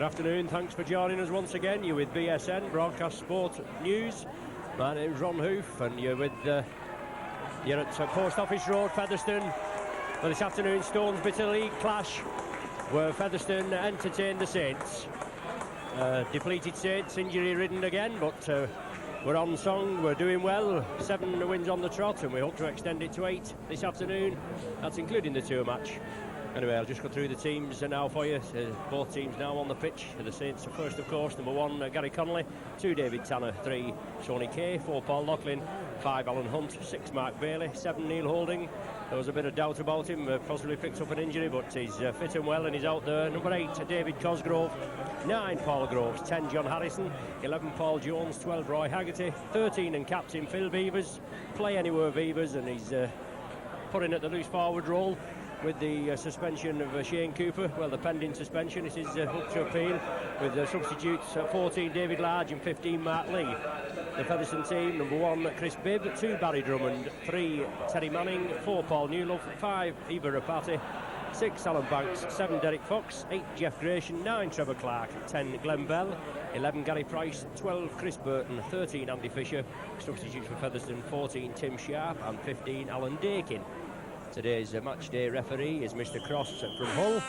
Good afternoon, thanks for joining us once again. You're with BSN, Broadcast Sport News. My name's Ron Hoof and you're at Post Office Road, Featherstone. For this afternoon's Stones Bitter League clash, where Featherstone entertained the Saints. Depleted Saints, injury-ridden again, but we're on song, we're doing well. 7 wins on the trot, and we hope to extend it to 8 this afternoon. That's including the tour match. Anyway, I'll just go through the teams now for you. Both teams now on the pitch. The Saints are first, of course. Number 1, Gary Connolly. 2, David Tanner. 3, Tony Kay. 4, Paul Loughlin. 5, Alan Hunt. 6, Mark Bailey. 7, Neil Holding. There was a bit of doubt about him. Possibly picked up an injury, but he's fit and well and he's out there. Number 8, David Cosgrove. 9, Paul Groves. 10, John Harrison. 11, Paul Jones. 12, Roy Haggerty. 13, and captain Phil Beavers. Play anywhere Beavers, and he's put in at the loose forward role. With the suspension of Shane Cooper, well, the pending suspension, it is up to appeal, with substitutes 14 David Large and 15 Mark Lee. The Featherstone team, number 1 Chris Bibb, 2 Barry Drummond, 3 Terry Manning, 4 Paul Newlove, 5 Eva Rapati, 6 Alan Banks, 7 Derek Fox, 8 Jeff Gratian, 9 Trevor Clark, 10 Glenn Bell, 11 Gary Price, 12 Chris Burton, 13 Andy Fisher. Substitutes for Featherstone, 14 Tim Sharp and 15 Alan Dakin. Today's match day referee is Mr. Cross from Hull.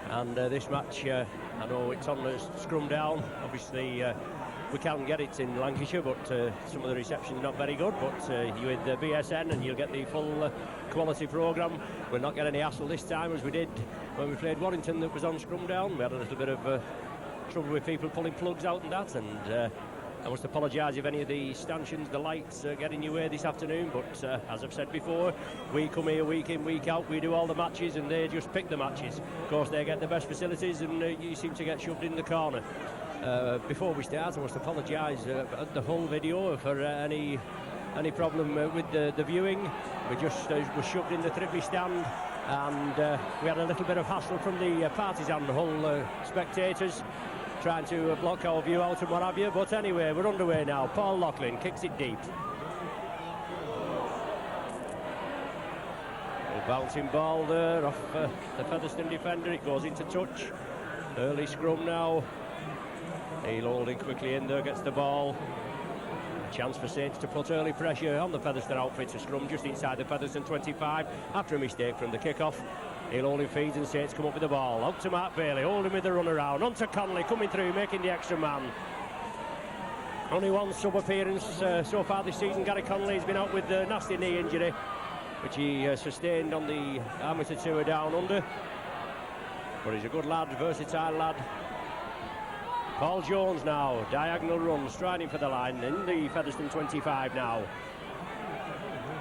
And this match, I know it's on the scrum down. Obviously, we can't get it in Lancashire, but some of the reception's not very good. But you're with BSN and you'll get the full quality programme. We'll not get any hassle this time as we did when we played Warrington that was on scrum down. We had a little bit of trouble with people pulling plugs out and that. And I must apologise if any of the stanchions, the lights get in your way this afternoon, but as I've said before, we come here week in, week out, we do all the matches and they just pick the matches. Of course, they get the best facilities and you seem to get shoved in the corner. Before we start, I must apologise at the Hull video for any problem with the viewing. We just were shoved in the Trippi stand and we had a little bit of hassle from the Partisan Hull spectators, trying to block our view out and what have you, but anyway, we're underway now. Paul Loughlin kicks it deep. A bouncing ball there off the Featherstone defender, it goes into touch. Early scrum now. Neil Holding quickly in there, gets the ball. A chance for Saints to put early pressure on the Featherstone outfit. A scrum just inside the Featherstone 25 after a mistake from the kick-off. Neil Holding feeds and Saints come up with the ball. Out to Mark Bailey, Holding with the run around. On to Connolly, coming through, making the extra man. Only one sub-appearance so far this season. Gary Connolly has been out with a nasty knee injury, which he sustained on the amateur tour down under. But he's a good lad, versatile lad. Paul Jones now, diagonal run, striding for the line in the Featherstone 25 now.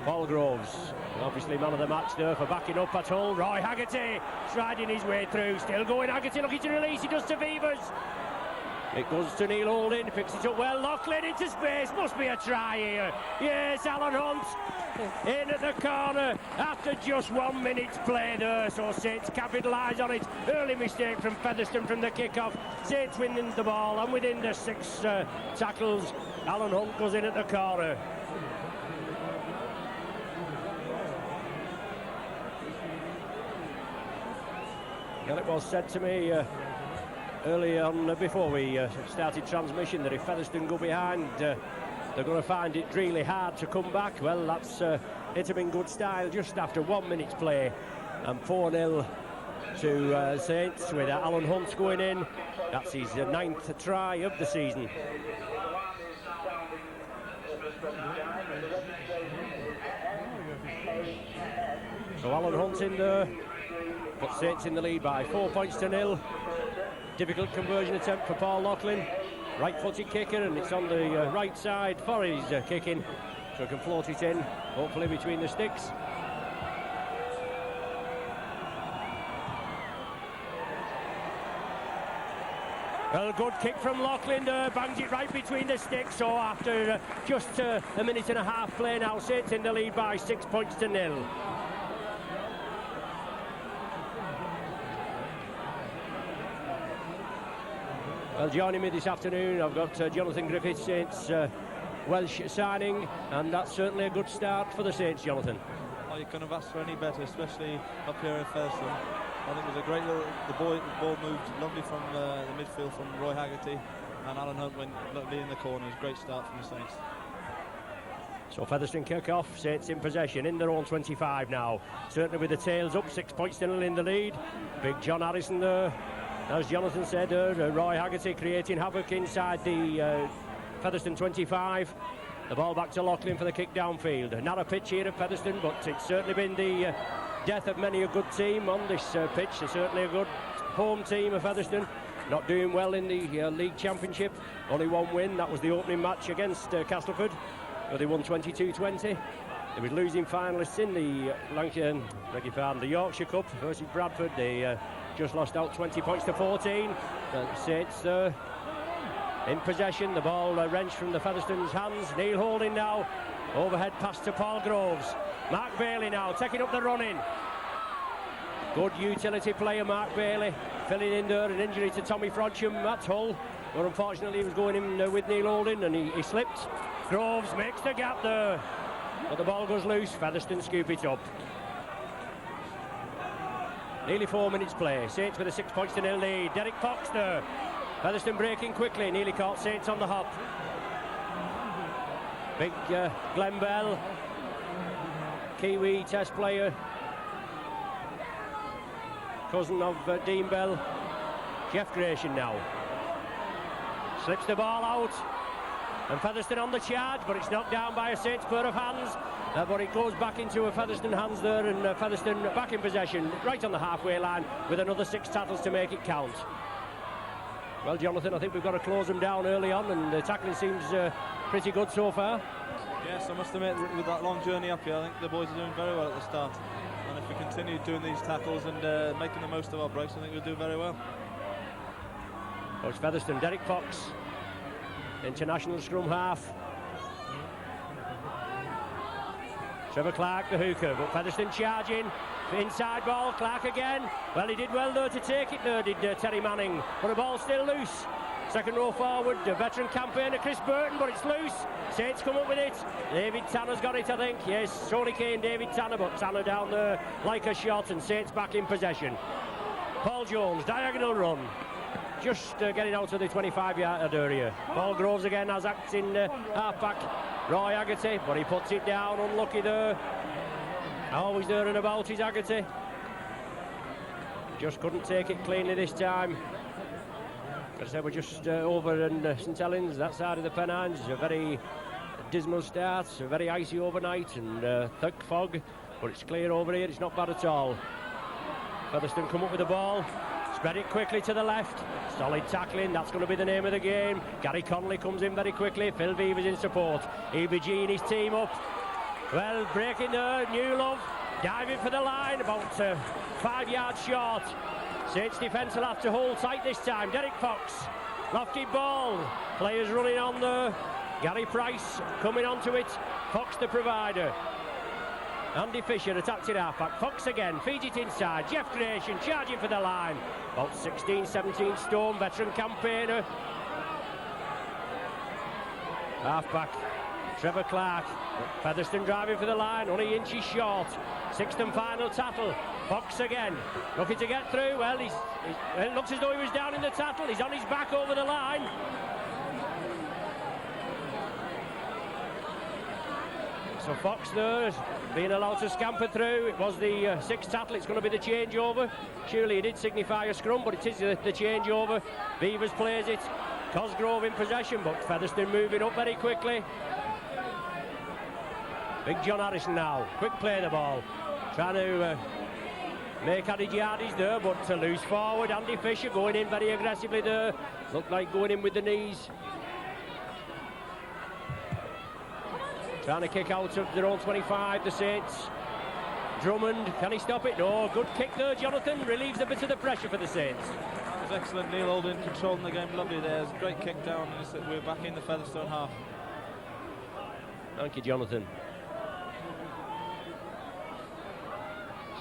Paul Groves, obviously man of the match there for backing up at Hull. Roy Haggerty striding his way through, still going. Haggerty looking to release, he does to Beavers. It goes to Neil Holding, picks it up well. Loughlin into space, must be a try here. Yes, Alan Hunt in at the corner after just 1 minute's play there, so Saints capitalise on it. Early mistake from Featherstone from the kick-off. Saints winning the ball, and within the 6 tackles, Alan Hunt goes in at the corner. Well, it was said to me early on before we started transmission that if Featherstone go behind, they're going to find it really hard to come back. Well, that's hit them in good style just after 1 minute's play, and 4-0 to Saints with Alan Hunt going in. That's his 9th try of the season. So Alan Hunt in there. But Saints in the lead by 4 points to 0. Difficult conversion attempt for Paul Loughlin. Right-footed kicker, and it's on the right side for his kicking, so he can float it in, hopefully between the sticks. Well, good kick from Loughlin there, bangs it right between the sticks. So after just a minute and a half play now, Saints in the lead by 6 points to 0. Well, joining me this afternoon, I've got Jonathan Griffith, Saints Welsh signing, and that's certainly a good start for the Saints, Jonathan. Oh, you couldn't have asked for any better, especially up here at Featherstone. I think it was a great little. The ball moved lovely from the midfield from Roy Haggerty, and Alan Hunt went lovely in the corners. Great start from the Saints. So Featherstone kick off, Saints in possession in their own 25 now. Certainly with the tails up, 6 points still in the lead. Big John Harrison there, as Jonathan said, Roy Haggerty creating havoc inside the Featherstone 25. The ball back to Loughlin for the kick downfield. A narrow pitch here at Featherstone, but it's certainly been the death of many a good team on this pitch. They're certainly a good home team of Featherstone. Not doing well in the league championship. Only one win, that was the opening match against Castleford, where they won 22-20. They were losing finalists in the Yorkshire Cup versus Bradford. They just lost out 20 points to 14. Saints in possession. The ball wrenched from the Featherstone's hands. Neil Holding now. Overhead pass to Paul Groves. Mark Bailey now taking up the running. Good utility player, Mark Bailey. Filling in there, an injury to Tommy Frodsham at Hull. But unfortunately he was going in with Neil Holding and he slipped. Groves makes the gap there. But the ball goes loose. Featherstone scoop it up. Nearly 4 minutes play. Saints with a 6 points to nil lead. Derek Fox there. Featherstone breaking quickly. Nearly caught Saints on the hop. Big Glenn Bell, Kiwi test player, cousin of Dean Bell. Jeff Gratian now. Slips the ball out. And Featherstone on the charge, but it's knocked down by a Saints pair of hands. But it goes back into a Featherstone hands there, and Featherstone back in possession, right on the halfway line, with another 6 tackles to make it count. Well, Jonathan, I think we've got to close them down early on, and the tackling seems pretty good so far. Yes, I must admit, with that long journey up here, I think the boys are doing very well at the start. And if we continue doing these tackles and making the most of our breaks, I think we'll do very well. Coach Featherstone, Derek Fox, international scrum half. Trevor Clark, the hooker, but Featherstone charging. Inside ball, Clark again. Well, he did well there to take it there, did Terry Manning. But the ball's still loose. Second row forward, the veteran campaigner Chris Burton, but it's loose. Saints come up with it. David Tanner's got it, I think. Yes, Tony Kane, David Tanner, but Tanner down there like a shot, and Saints back in possession. Paul Jones, diagonal run. Just getting out of the 25-yard area. Paul Groves again as acting half-back Roy Haggerty, but he puts it down, unlucky there. Always there and about is Haggerty. Just couldn't take it cleanly this time. As I said, we're just over in St Helens, that side of the Pennines. A very dismal start, a very icy overnight and thick fog, but it's clear over here, it's not bad at all. Featherstone come up with the ball. Spread it quickly to the left. Solid tackling, that's going to be the name of the game. Gary Connolly comes in very quickly. Phil Beavers in support. EBG and his team up. Well, breaking there, New Love. Diving for the line, about 5 yards short. Saints defence will have to hold tight this time. Derek Fox, lofty ball. Players running on there. Gary Price coming onto it. Fox the provider. Andy Fisher attacked it half-back. Fox again, feeds it inside. Jeff Gratian charging for the line. About 16, 17 stone, veteran campaigner. Half-back, Trevor Clark. Featherstone driving for the line, only inches short. 6th and final tackle. Fox again, looking to get through. Well, it looks as though he was down in the tackle. He's on his back over the line. So Fox there being allowed to scamper through. It was the 6th tackle. It's going to be the changeover. Surely it did signify a scrum, but it is the changeover. Beavers plays it. Cosgrove in possession, but Featherstone moving up very quickly. Big John Harrison now. Quick play the ball. Trying to make added yardies there, but to loose forward. Andy Fisher going in very aggressively there. Looked like going in with the knees. Trying to kick out of their own 25, the Saints. Drummond, can he stop it? No, good kick there, Jonathan. Relieves a bit of the pressure for the Saints. That was excellent. Neil Holding controlling the game lovely there. It's a great kick down, and we're back in the Featherstone half. Thank you, Jonathan.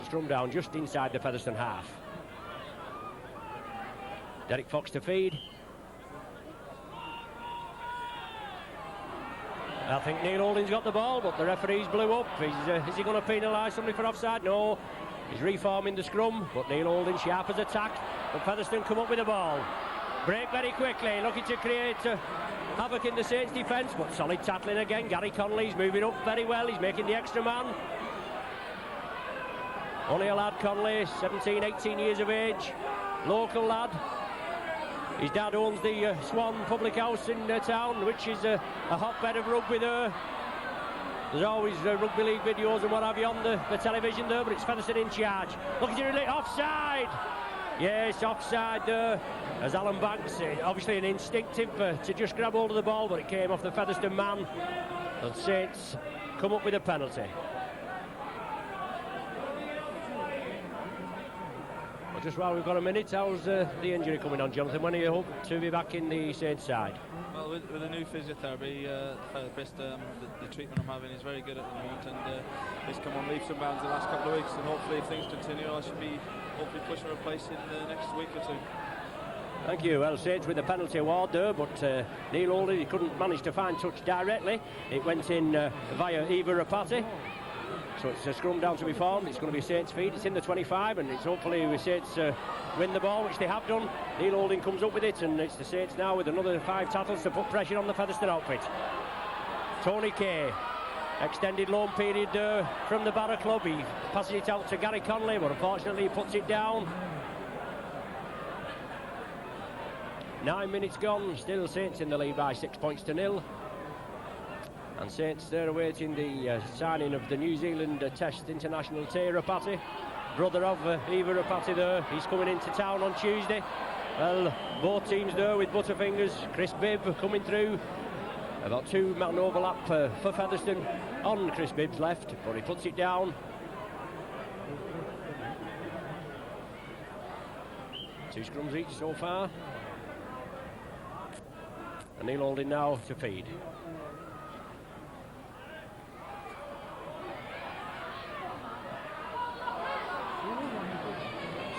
Strum down just inside the Featherstone half. Derek Fox to feed. I think Neil Holding's got the ball, but the referee's blew up. Is he going to penalise somebody for offside? No. He's reforming the scrum, but Neil Holding sharp as attack. But Featherstone come up with the ball. Break very quickly, looking to create havoc in the Saints defence, but solid tackling again. Gary Connolly's moving up very well. He's making the extra man. Only a lad, Connolly, 17, 18 years of age. Local lad. His dad owns the Swan Public House in town, which is a hotbed of rugby there. There's always rugby league videos and what have you on the television there, but it's Featherstone in charge. Look at it, offside! Yes, offside there. As Alan Banks, obviously an instinctive to just grab hold of the ball, but it came off the Featherstone man. And Saints come up with a penalty. Well, just while we've got a minute, how's the injury coming on, Jonathan? When are you hope to be back in the Saints side? Well, with the new physiotherapy, the treatment I'm having is very good at the moment, and he's come on leaps and bounds the last couple of weeks, and hopefully if things continue I should be hopefully pushing a place in the next week or two. Thank you. Well, Saints with the penalty award there, but Neil Holding, he couldn't manage to find touch directly. It went in via Eva Rapati. So it's a scrum down to be formed. It's going to be Saints' feet. It's in the 25, and it's hopefully with Saints win the ball, which they have done. Neil Holding comes up with it, and it's the Saints now with another 5 tackles to put pressure on the Featherstone outfit. Tony Kay, extended loan period there from the Barra club. He passes it out to Gary Connolly, but unfortunately he puts it down. 9 minutes gone, still Saints in the lead by 6 points to 0. And Saints there awaiting the signing of the New Zealand Test international Tay Rapati, brother of Eva Rapati there. He's coming into town on Tuesday. Well, both teams there with Butterfingers. Chris Bibb coming through. About 2-man overlap for Featherstone on Chris Bibb's left, but he puts it down. 2 scrums each so far. And Neil Holding now to feed.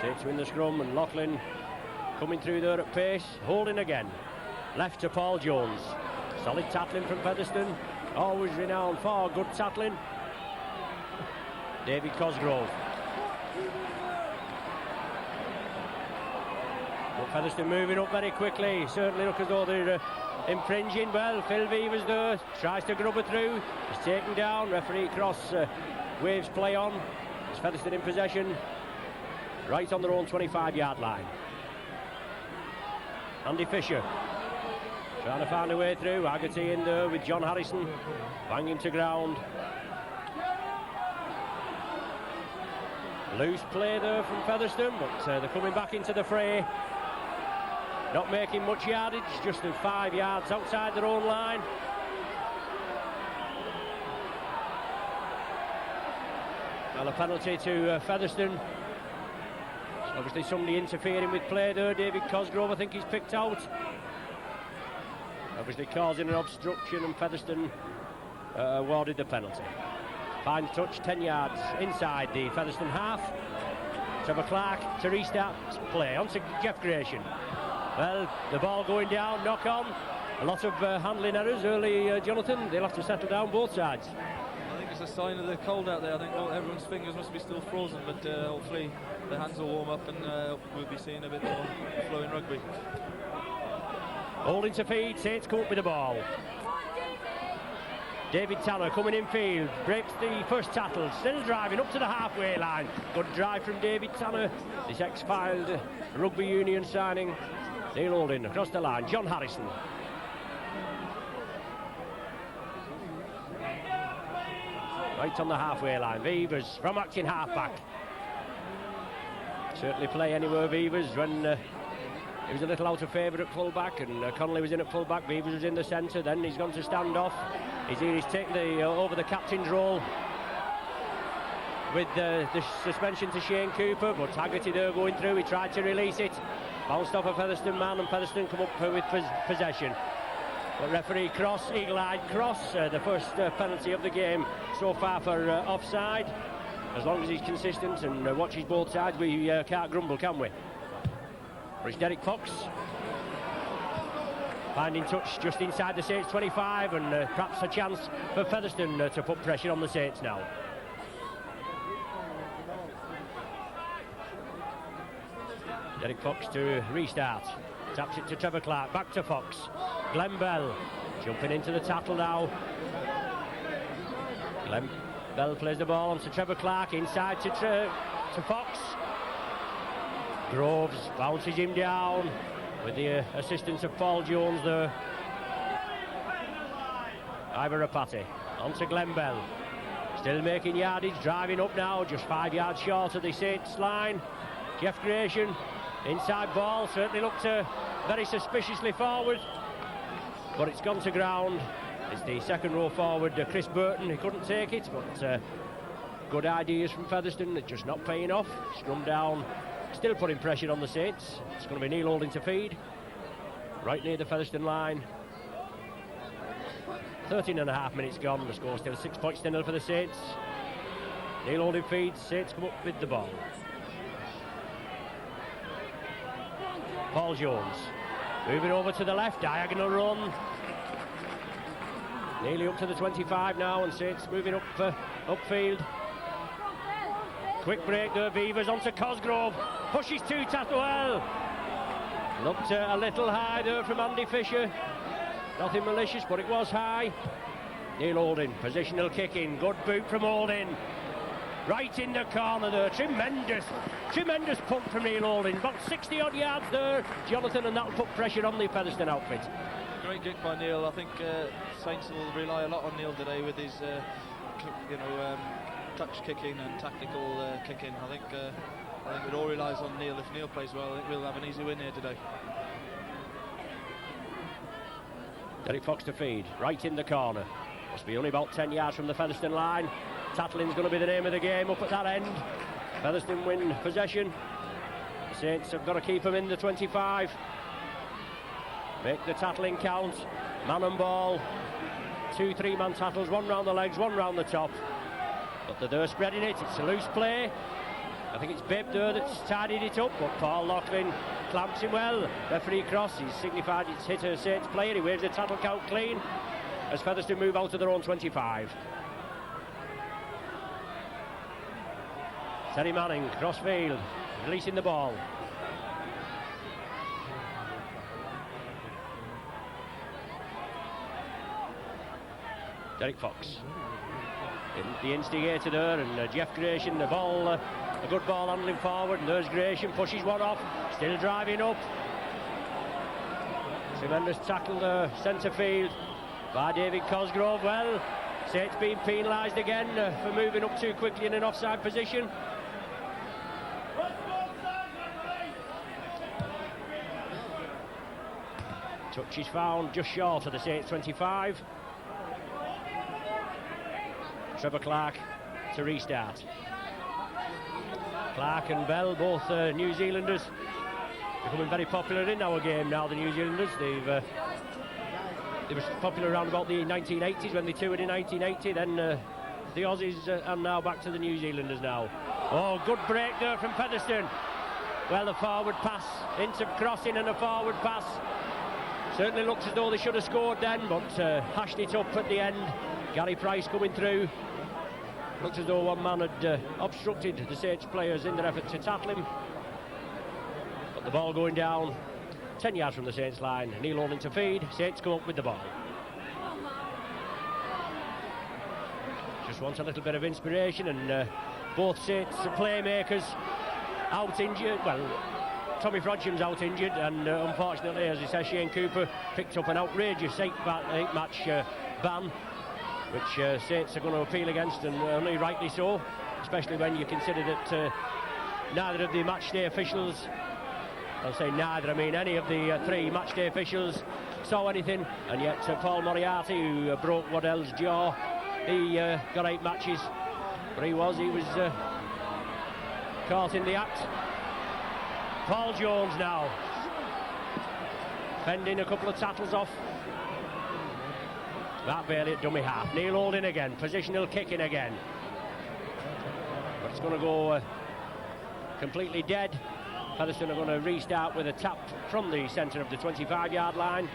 Saints win the scrum, and Loughlin coming through there at pace. Holding again. Left to Paul Jones. Solid tackling from Featherstone. Always renowned for good tackling. David Cosgrove. But Featherstone moving up very quickly. Certainly look as though they're impinging. Well, Phil Beaver's there. Tries to grub it through. He's taken down. Referee Cross waves play on. It's Featherstone in possession. Right on their own 25-yard line. Andy Fisher trying to find a way through. Haggerty in there with John Harrison. Banging to ground. Loose play there from Featherstone, but they're coming back into the fray. Not making much yardage, just 5 yards outside their own line. Well, a penalty to Featherstone. Obviously somebody interfering with play there. David Cosgrove, I think he's picked out. Obviously causing an obstruction, and Featherstone awarded the penalty. Fine touch, 10 yards inside the Featherstone half. Trevor Clark to restart play. On to Jeff Gratian. Well, the ball going down, knock on. A lot of handling errors early, Jonathan. They'll have to settle down both sides. I think it's a sign of the cold out there. I think everyone's fingers must be still frozen, but hopefully the hands will warm up, and we'll be seeing a bit more flowing rugby. Holding to feed, Saints come up with the ball. David Tanner coming in field, breaks the first tackle, still driving up to the halfway line. Good drive from David Tanner, this ex-filed rugby union signing. Neil Holding across the line, John Harrison. Right on the halfway line, Beavers from acting halfback. Certainly play anywhere, Beavers, when he was a little out of favour at full-back, and Connolly was in at full-back, Beavers was in the centre, then he's gone to stand off. He's taken over the captain's role with the suspension to Shane Cooper, but Haggerty there going through, he tried to release it. Bounced off a Featherstone man, and Featherstone come up with possession. But referee Cross, eagle-eyed Cross, the first penalty of the game so far for offside. As long as he's consistent and watches both sides, we can't grumble, can we? But it's Derek Fox finding touch just inside the Saints 25, and perhaps a chance for Featherstone to put pressure on the Saints now. Derek Fox to restart. Taps it to Trevor Clark, back to Fox. Glenn Bell jumping into the tackle now. Glenn Bell plays the ball on to Trevor Clark, inside to Fox. Groves bounces him down with the assistance of Paul Jones there. Ivor Rapati on to Glenn Bell. Still making yardage, driving up now, just 5 yards short of the Saints line. Jeff Gratian, inside ball, certainly looked very suspiciously forward, but it's gone to ground. It's the second row forward, Chris Burton. He couldn't take it, but good ideas from Featherstone, just not paying off. Scrum down, still putting pressure on the Saints. It's going to be Neil Holding to feed, right near the Featherstone line. 13.5 minutes gone, the score still 6 points to nil for the Saints. Neil Holding feeds, Saints come up with the ball. Paul Jones moving over to the left, diagonal run. Nearly up to the 25 now, and Saints moving up upfield. Quick break there, Beavers onto Cosgrove. Pushes two tackle well. Looked a little high there from Andy Fisher. Nothing malicious, but it was high. Neil Holding, positional kicking. Good boot from Holding. Right in the corner there. Tremendous pump from Neil Holding. About 60 odd yards there, Jonathan, and that'll put pressure on the Featherstone outfit. Great kick by Neil. I think Saints will rely a lot on Neil today with his touch kicking and tactical kicking. I think it all relies on Neil. If Neil plays well, I think we'll have an easy win here today. Derek Fox to feed, right in the corner. Must be only about 10 yards from the Featherstone line. Tattling's going to be the name of the game up at that end. Featherstone win possession. The Saints have got to keep them in the 25. Make the tattling count. Man and ball. 2 3-man tattles, one round the legs, one round the top. But they're spreading it. It's a loose play. I think it's Bibb there that's tidied it up, but Paul Loughlin clamps him well. Referee cross, he's signified it's hit a Saints player. He waves the tackle count clean as Featherstone move out to their own 25. Terry Manning, crossfield, releasing the ball. Derek Fox, the instigator there, and Jeff Gratian, the ball, a good ball handling forward, and there's Gratian, pushes one off, still driving up. Tremendous tackle there, centre field by David Cosgrove. Well, Saints being penalised again for moving up too quickly in an offside position. Touch is found just short of the Saints 25. Trevor Clark to restart. Clark and Bell, both New Zealanders, becoming very popular in our game now, the New Zealanders. They were popular around about the 1980s when they toured in 1980. Then the Aussies are now back to the New Zealanders now. Oh, good break there from Featherstone. Well, the forward pass into crossing and a forward pass. Certainly looks as though they should have scored then, but hashed it up at the end. Gary Price coming through. Looks as though one man had obstructed the Saints players in their effort to tackle him. But the ball going down 10 yards from the Saints line. Neil Holding to feed. Saints come up with the ball. Just wants a little bit of inspiration, and both Saints playmakers out injured. Well, Tommy Frodshem's out injured, and unfortunately, as he says, Shane Cooper picked up an outrageous 8-match ban, which Saints are going to appeal against, and only rightly so, especially when you consider that neither of the matchday officials, I'll say neither, I mean any of the 3 matchday officials saw anything, and yet Paul Moriarty, who broke Waddell's jaw, he got 8 matches, but he was caught in the act. Paul Jones now, fending a couple of tackles off. That barely at dummy half. Neil Holding again, positional kicking again. But it's going to go completely dead. Featherstone are going to restart with a tap from the centre of the 25-yard line.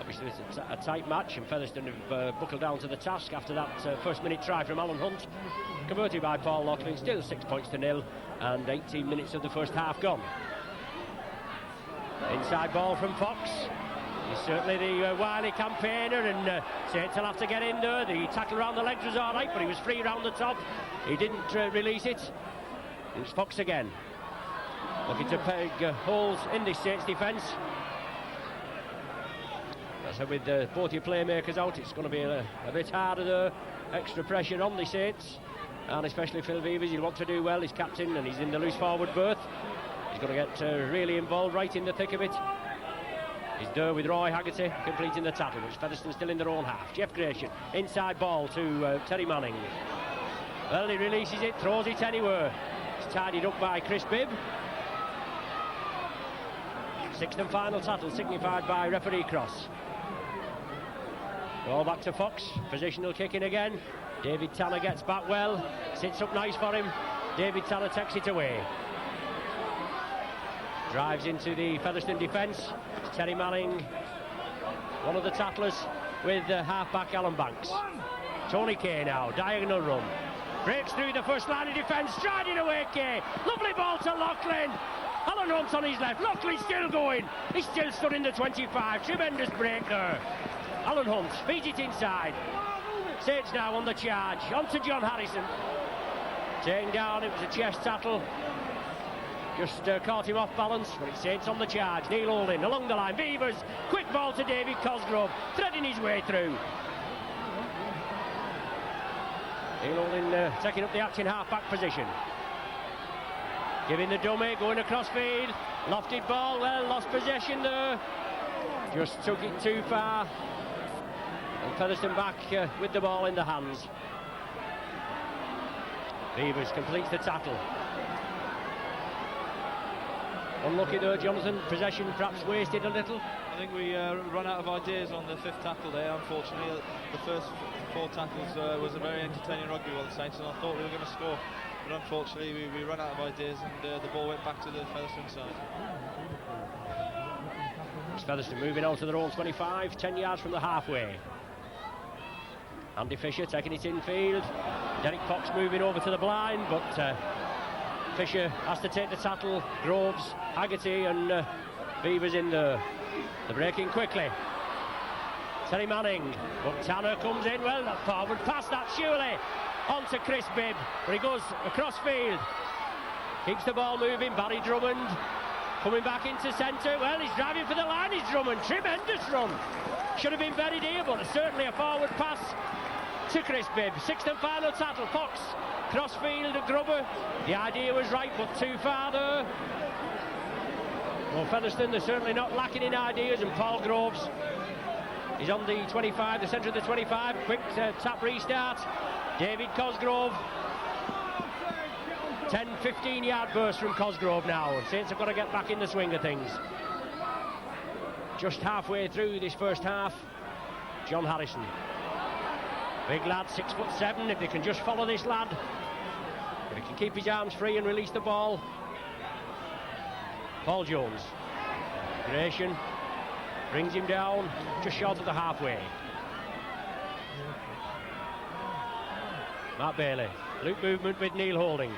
Obviously it's a tight match, and Featherstone have buckled down to the task after that first minute try from Alan Hunt, converted by Paul Loughlin. Still 6 points to nil, and 18 minutes of the first half gone. Inside ball from Fox. He's certainly the wily campaigner, and Saints will have to get in there. The tackle around the legs was all right, but he was free around the top. He didn't release it. It was Fox again, looking to peg holes in this Saints defence. So with both your playmakers out, it's going to be a bit harder there. Extra pressure on the Saints, and especially Phil Vevers. He'll want to do well. He's captain and he's in the loose forward berth. He's going to get really involved right in the thick of it. He's there with Roy Haggerty completing the tackle, which Featherstone still in their own half. Jeff Gratian, inside ball to Terry Manning. Well, he releases it, throws it anywhere. It's tidied up by Chris Bibb. Sixth and final tackle signified by referee Cross. All back to Fox, positional kicking again. David Tanner gets back well, sits up nice for him. David Tanner takes it away. Drives into the Featherstone defence. It's Terry Manning, one of the tattlers, with half-back Alan Banks. Tony Kay now, diagonal run. Breaks through the first line of defence, striding away Kay. Lovely ball to Loughlin. Alan Hunt on his left, Loughlin still going. He's still stood in the 25, tremendous break there. Alan Hunt feeds it inside. Saints now on the charge, on to John Harrison. Taken down, it was a chest tackle. Just caught him off balance, but it's Saints on the charge. Neil Holding along the line, Vevers, quick ball to David Cosgrove, threading his way through. Neil Holding taking up the acting half-back position. Giving the dummy, going across field, lofted ball, well, lost possession there. Just took it too far. And Featherstone back with the ball in the hands. Vevers completes the tackle. Unlucky there, Jonathan. Possession perhaps wasted a little. I think we run out of ideas on the fifth tackle there. Unfortunately, the first four tackles was a very entertaining rugby by the Saints, and I thought we were going to score. But unfortunately, we ran out of ideas, and the ball went back to the Featherstone side. It's Featherstone moving on to their own 25, 10 yards from the halfway. Andy Fisher taking it infield. Derek Fox moving over to the blind, but Fisher has to take the tackle. Groves, Haggerty and Beavers in there. They're breaking quickly. Terry Manning, but Tanner comes in. Well, that forward pass, that surely on to Chris Bibb, but he goes across field. Keeps the ball moving. Barry Drummond coming back into centre. Well, he's driving for the line. He's Drummond. Tremendous run. Should have been buried here, but certainly a forward pass to Chris Bibb. Sixth and final tackle. Fox crossfield at Grubber. The idea was right, but too far there. Well, Featherstone, they're certainly not lacking in ideas, and Paul Groves is on the 25, the centre of the 25. Quick tap restart. David Cosgrove. 10-15 yard burst from Cosgrove now, and Saints have got to get back in the swing of things. Just halfway through this first half, John Harrison. Big lad, 6'7", if they can just follow this lad. If he can keep his arms free and release the ball. Paul Jones. Gratian brings him down, just short of the halfway. Matt Bailey, loop movement with Neil Holding.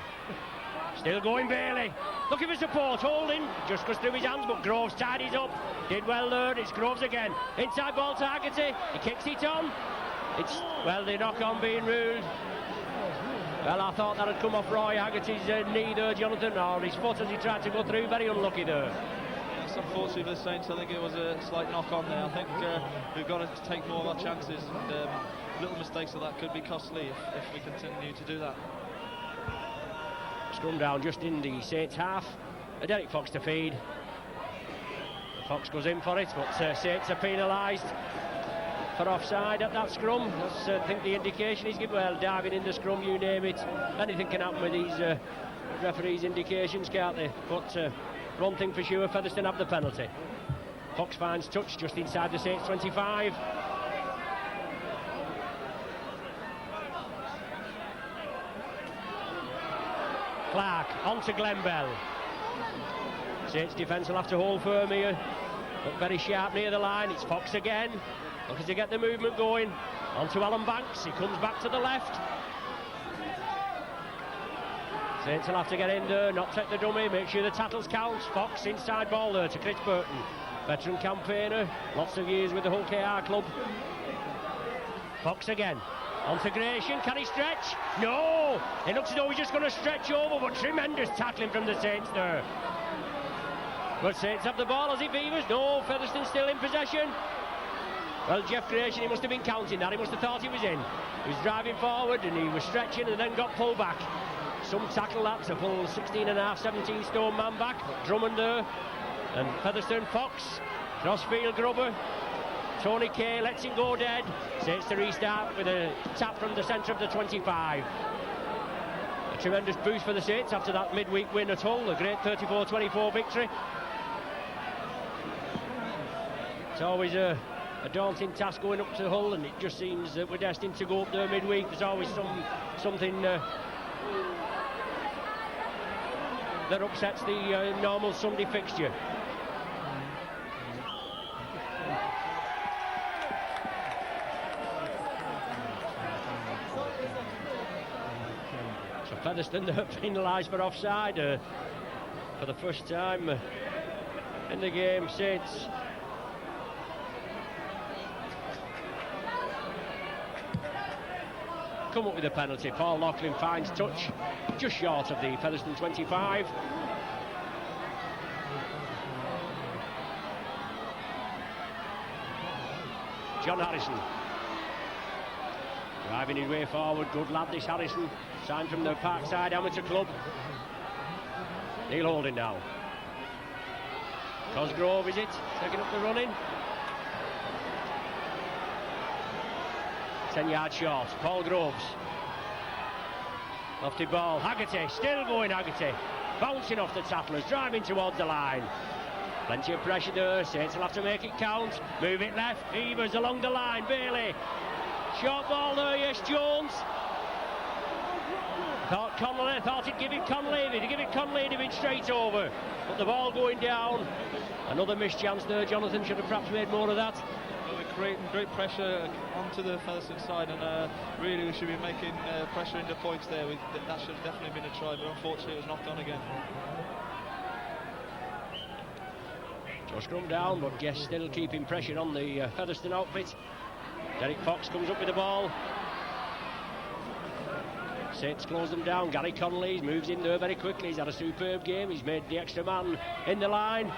Still going Bailey, looking for support. Holding just goes through his hands, but Groves tidies up. Did well there. It's Groves again. Inside ball to Haggerty. He kicks it on. It's, well, the knock on being ruled. Well, I thought that had come off Roy Haggerty's knee there, Jonathan, or his foot as he tried to go through. Very unlucky there. Yes, unfortunately for the Saints, I think it was a slight knock on there. I think we've got to take more of our chances, and little mistakes of that could be costly if we continue to do that. Scrum down just in the Saints half. Derek Fox to feed. Fox goes in for it, but Saints are penalised for offside at that scrum. That's I think the indication he's given. Well, diving in the scrum, you name it. Anything can happen with these referees' indications, can't they? But one thing for sure, Featherstone have the penalty. Fox finds touch just inside the Saints 25. Clark on to Glenn Bell. Saints defence will have to hold firm here. Look very sharp near the line. It's Fox again. Looking to get the movement going. On to Alan Banks. He comes back to the left. Saints will have to get in there, not take the dummy, make sure the tackles count. Fox inside ball there to Chris Burton. Veteran campaigner, lots of years with the Hull KR club. Fox again. On to Gratian, can he stretch? No! It looks as though he's just going to stretch over, but tremendous tackling from the Saints there. But Saints have the ball as he Beavers. No, Featherstone still in possession. Well, Jeff Gratian, he must have been counting that. He must have thought he was in. He was driving forward and he was stretching and then got pulled back. Some tackle that to pull 16.5, 17 stone man back. Drummond there. And Featherstone Fox. Crossfield Grubber. Tony Kay lets him go dead. Saints to restart with a tap from the centre of the 25. A tremendous boost for the Saints after that midweek win at Hull. A great 34-24 victory. It's always a daunting task going up to Hull, and it just seems that we're destined to go up there midweek. There's always something that upsets the normal Sunday fixture. So Featherstone are penalised for offside for the first time in the game. Saints come up with a penalty. Paul Loughlin finds touch just short of the Featherstone 25. John Harrison driving his way forward. Good lad this Harrison, signed from the Parkside Amateur Club. Neil Holding now. Cosgrove is it, taking up the running. 10 yards short. Paul Groves. Lofty ball. Haggerty, still going Haggerty. Bouncing off the tacklers, driving towards the line. Plenty of pressure there. Saints will have to make it count. Move it left. Beavers along the line. Bailey. Short ball there, yes, Jones. Thought he'd give it Conley. If he'd give it Conley, he'd have been straight over. But the ball going down. Another missed chance there. Jonathan should have perhaps made more of that. Creating great pressure onto the Featherstone side, and really we should be making pressure into points there. That should have definitely been a try, but unfortunately it was knocked on again. Just come down, but Guest still keeping pressure on the Featherstone outfit. Derek Fox comes up with the ball. Saints close them down. Gary Connolly moves in there very quickly. He's had a superb game. He's made the extra man in the line.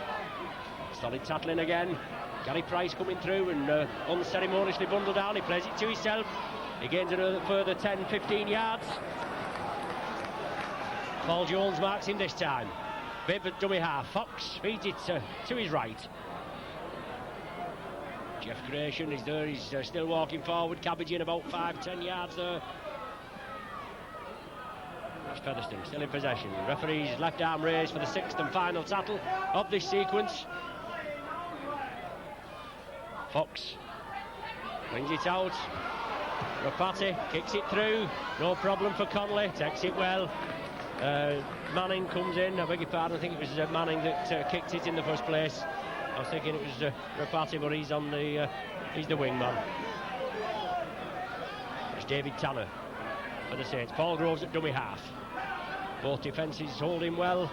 Solid tackling again. Gary Price coming through and unceremoniously bundled down. He plays it to himself. He gains a further 10-15 yards. Paul Jones marks him this time. Bib at dummy half. Fox feeds it to his right. Jeff Gratian is there. He's still walking forward, cabbaging about 5-10 yards there. That's Featherstone still in possession. Referee's left arm raised for the sixth and final tackle of this sequence. Fox brings it out. Rapati kicks it through. No problem for Connolly. Takes it well. Manning comes in. I beg your pardon. I think it was Manning that kicked it in the first place. I was thinking it was Rapati, but he's on the he's the wingman. It's David Tanner for the Saints. Paul Groves at dummy half. Both defences holding well.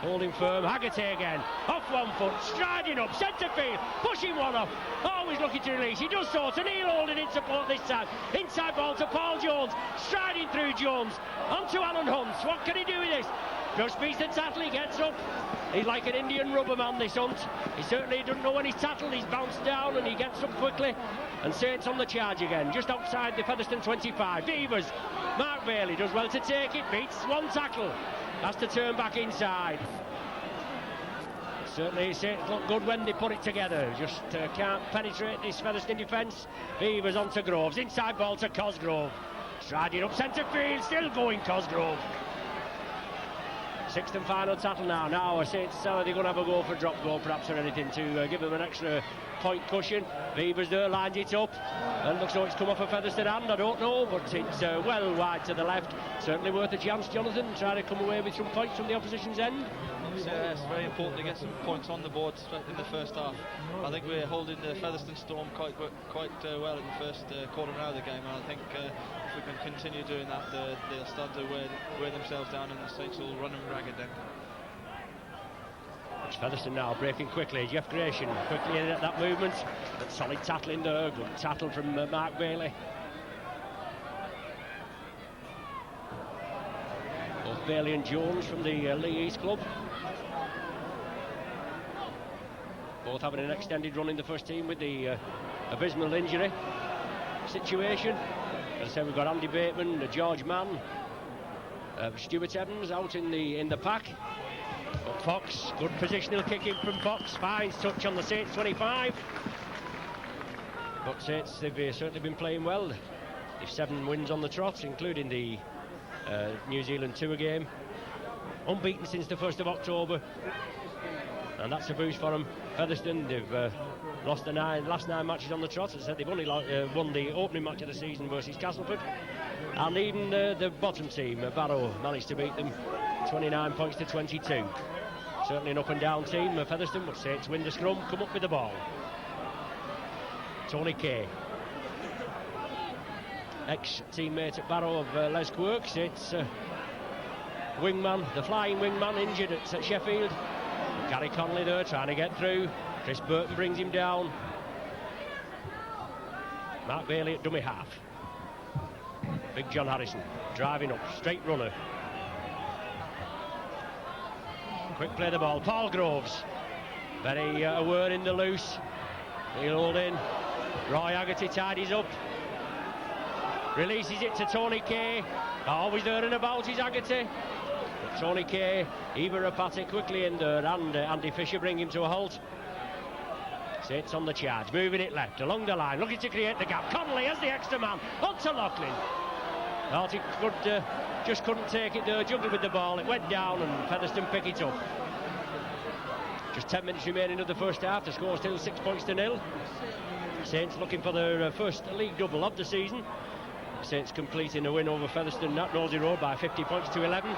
Holding firm. Haggerty again. Off one foot. Striding up. Centre field. Pushing one off. Always looking to release. He does so to Neil Holding in support this time. Inside ball to Paul Jones. Striding through Jones. Onto Alan Hunt. What can he do with this? Just beats the tackle. He gets up. He's like an Indian rubber man, this Hunt. He certainly doesn't know when he's tackled. He's bounced down and he gets up quickly. And Saints on the charge again. Just outside the Featherstone 25. Beavers. Mark Bailey does well to take it. Beats one tackle. Has to turn back inside. Certainly Saints look good when they put it together. Just can't penetrate this Featherstone defence. Beavers onto Groves. Inside ball to Cosgrove. Striding up centre field. Still going Cosgrove. Sixth and final tackle now. Now Saints they're going to have a go for drop goal perhaps or anything to give them an extra point cushion. Beavers there lines it up and looks like it's come off a Featherstone hand. I don't know, but it's well wide to the left. Certainly worth a chance, Jonathan, trying to come away with some points from the opposition's end. Fox, yeah, it's very important to get some points on the board in the first half. I think we're holding the Featherstone Storm quite well in the first quarter now of the game, and I think if we can continue doing that, they'll start to wear themselves down, and the Saints will run them ragged then. It's Featherstone now breaking quickly. Jeff Gratian quickly in at that movement, but solid tackling there. Good tackle from Mark Bailey. Both Bailey and Jones from the Lee East club. Both having an extended run in the first team with the abysmal injury situation. As I said, we've got Andy Bateman, George Mann, Stuart Evans out in the pack. But Fox, good positional kicking from Fox, finds touch on the Saints 25. But Saints, they've certainly been playing well. They've 7 wins on the trot, including the New Zealand tour game. Unbeaten since the 1st of October. And that's a boost for them. Featherstone, they've lost the last 9 matches on the trot. As I said, they've only won the opening match of the season versus Castleford. And even the bottom team, Barrow, managed to beat them 29 points to 22. Certainly an up and down team, Featherstone, but Saints win the scrum, come up with the ball. Tony Kay, ex-teammate at Barrow of Les Quirk. Saints wingman, the flying wingman, injured at Sheffield. Gary Connolly there trying to get through. Chris Burton brings him down. Mark Bailey at dummy half. Big John Harrison driving up, straight runner. Quick play the ball, Paul Groves. Very aware in the loose. He'll hold in. Roy Haggerty tidies up. Releases it to Tony Kay. Always there and about is Haggerty. But Tony Kay, Eva Rapati quickly in there, and Andy Fisher bring him to a halt. Saints on the charge, moving it left, along the line, looking to create the gap. Connolly has the extra man, on to Loughlin. Thought he could, just couldn't take it there, juggled with the ball, it went down and Featherstone pick it up. Just 10 minutes remaining of the first half, the score still 6 points to 0. Saints looking for their first league double of the season. Saints completing a win over Featherstone at Nosey Road by 50 points to 11.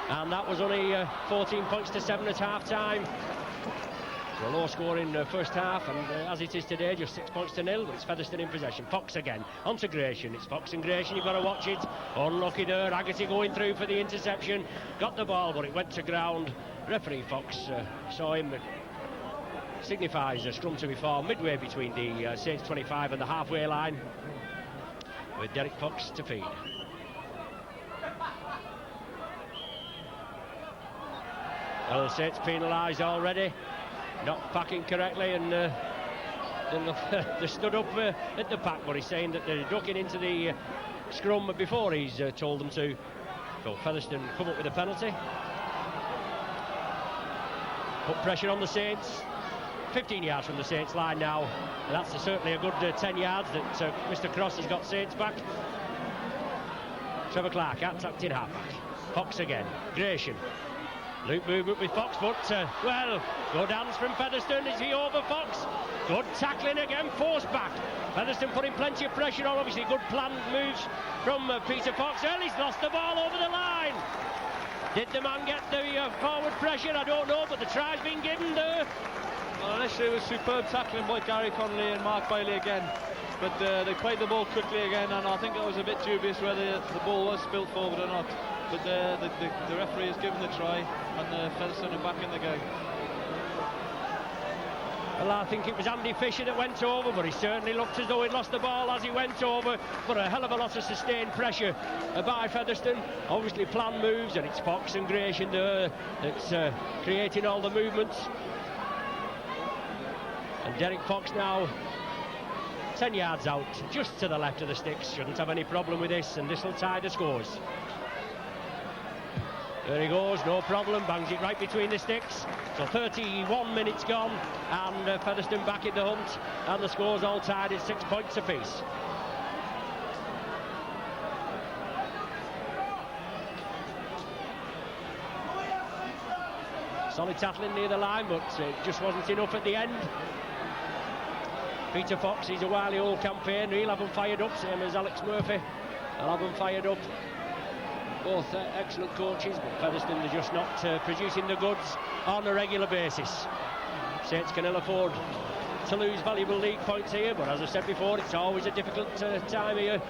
And that was only 14 points to 7 at half time. So a low score in the first half, and as it is today, just 6 points to 0. But it's Featherstone in possession. Fox again, on to Gratian. It's Fox and Gratian, you've got to watch it. Unlucky there, Haggerty going through for the interception. Got the ball, but it went to ground. Referee Fox saw him. Signifies a scrum to be formed midway between the Saints 25 and the halfway line, with Derek Fox to feed. Well, the Saints penalised already, not packing correctly, and they stood up at the pack, but he's saying that they're ducking into the scrum before he's told them to. So Featherstone come up with a penalty. Put pressure on the Saints. 15 yards from the Saints line now, and that's certainly a good 10 yards that Mr. Cross has got Saints back. Trevor Clark tucked in halfback. Fox again, Gratian. Loop movement with Fox, but well, good hands from Featherstone. Is he over Fox? Good tackling again, forced back. Featherstone putting plenty of pressure on, obviously good planned moves from Peter Fox. He's lost the ball over the line. Did the man get the forward pressure? I don't know, but the try's been given there. Well, initially it was superb tackling by Gary Connolly and Mark Bailey again, but they played the ball quickly again, and I think it was a bit dubious whether the ball was spilt forward or not. But the referee has given the try, and Featherstone are back in the game. Well, I think it was Andy Fisher that went over, but he certainly looked as though he'd lost the ball as he went over. But a hell of a lot of sustained pressure by Featherstone. Obviously planned moves, and it's Fox and Gratian there that's creating all the movements. And Derek Fox now 10 yards out, just to the left of the sticks. Shouldn't have any problem with this, and this will tie the scores. There he goes, no problem, bangs it right between the sticks. So 31 minutes gone, and Featherstone back in the hunt, and the score's all tied at 6 points apiece. Solid tackling near the line, but it just wasn't enough at the end. Peter Fox, he's a wily old campaign, he'll have them fired up, same as Alex Murphy. They'll have them fired up. both excellent coaches, but Featherstone are just not producing the goods on a regular basis. Saints can ill afford to lose valuable league points here, but as I said before, it's always a difficult time here.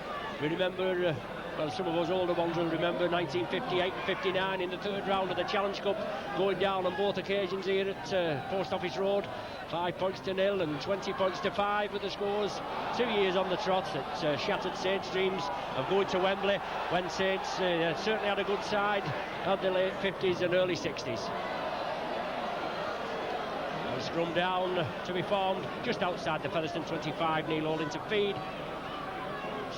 We remember, well, some of us older ones will remember 1958 and 59 in the third round of the Challenge Cup, going down on both occasions here at Post Office Road, 5 points to 0 and 20 points to 5 with the scores 2 years on the trot. It shattered Saints' dreams of going to Wembley when Saints certainly had a good side of the late 50s and early 60s. Scrum down to be formed just outside the Featherstone 25. Neil Holding to feed.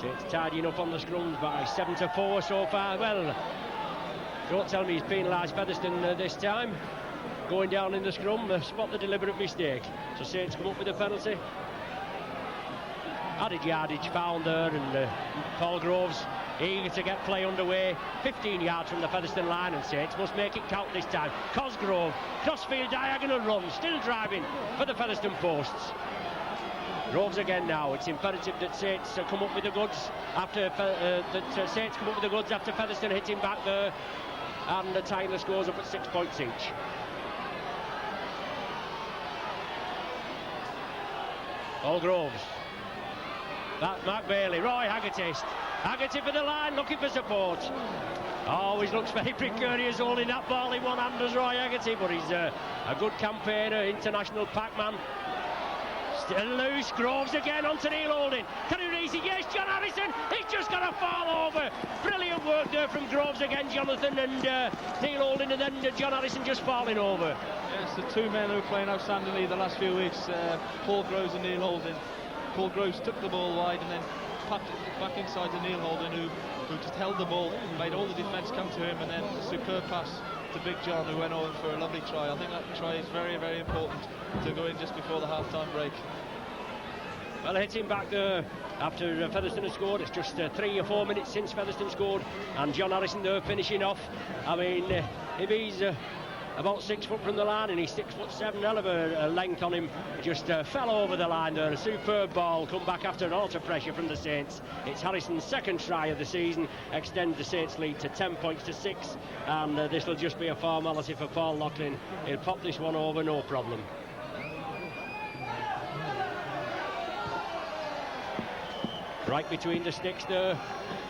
Saints tidying up on the scrums by 7-4 so far. Well, don't tell me he's penalised Featherstone this time. Going down in the scrum, spot the deliberate mistake. So Saints come up with a penalty. Added yardage found there, and Paul Groves eager to get play underway. 15 yards from the Featherstone line, and Saints must make it count this time. Cosgrove, crossfield diagonal run, still driving for the Featherstone posts. Groves again now. It's imperative that Saints come up with the goods after Saints come up with the goods after Featherstone hitting back there, and tying the scores up at 6 points each. Paul Groves. Mark Bailey, Roy Haggerty for the line, looking for support. Always looks very precarious holding that ball in one hand as Roy Haggerty, but he's a good campaigner, international packman. Still loose, Groves again onto Neil Holding. Can he raise it? Yes, John Harrison, he's just got to fall over. Brilliant work there from Groves again, Jonathan, and Neil Holding, and then John Harrison just falling over. Yes, the two men who are playing outstandingly the last few weeks, Paul Groves and Neil Holding. Paul Groves took the ball wide and then popped it back inside to Neil Holding, who just held the ball, made all the defence come to him, and then a superb pass to Big John, who went over for a lovely try. I think that try is very, very important to go in just before the half-time break. Well, hitting back there after Featherstone has scored. It's just 3 or 4 minutes since Featherstone scored, and John Harrison there finishing off. I mean, if he's about 6 foot from the line and he's 6'7", hell of a length on him, just fell over the line there. A superb ball, come back after an alter pressure from the Saints. It's Harrison's second try of the season, extend the Saints lead to 10 points to 6, and this will just be a formality for Paul Loughlin. He'll pop this one over, no problem. Right between the sticks there,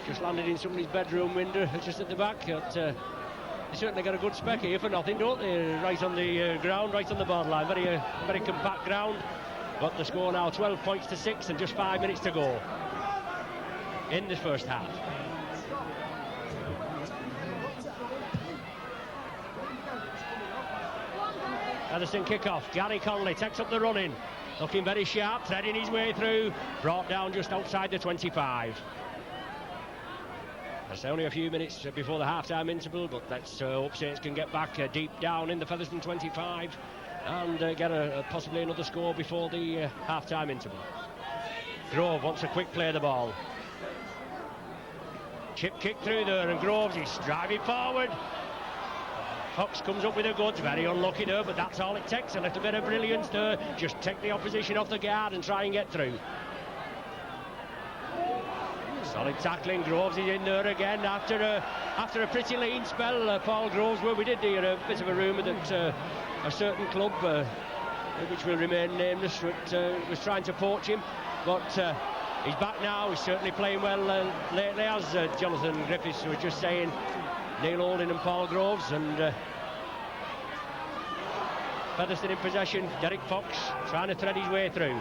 just landed in somebody's bedroom window just at the back. They certainly got a good spec here for nothing, don't they? Right on the ground, right on the borderline. Very compact ground. But the score now 12 points to 6 and just 5 minutes to go in the first half. Featherstone kick-off. Gary Conley takes up the running. Looking very sharp, threading his way through. Brought down just outside the 25. It's only a few minutes before the half-time interval, but let's hope Saints can get back deep down in the Featherstone 25 and get possibly another score before the half-time interval. Grove wants a quick play of the ball. Chip kick through there, and Groves is driving forward. Fox comes up with the goods, very unlucky there, but that's all it takes, a little bit of brilliance there. Just take the opposition off the guard and try and get through. Solid tackling. Groves is in there again after a pretty lean spell. Paul Groves, where we did hear a bit of a rumour that a certain club, which will remain nameless, was trying to poach him, but he's back now. He's certainly playing well lately, as Jonathan Griffiths was just saying. Neil Holding and Paul Groves, and Featherstone in possession. Derek Fox trying to thread his way through.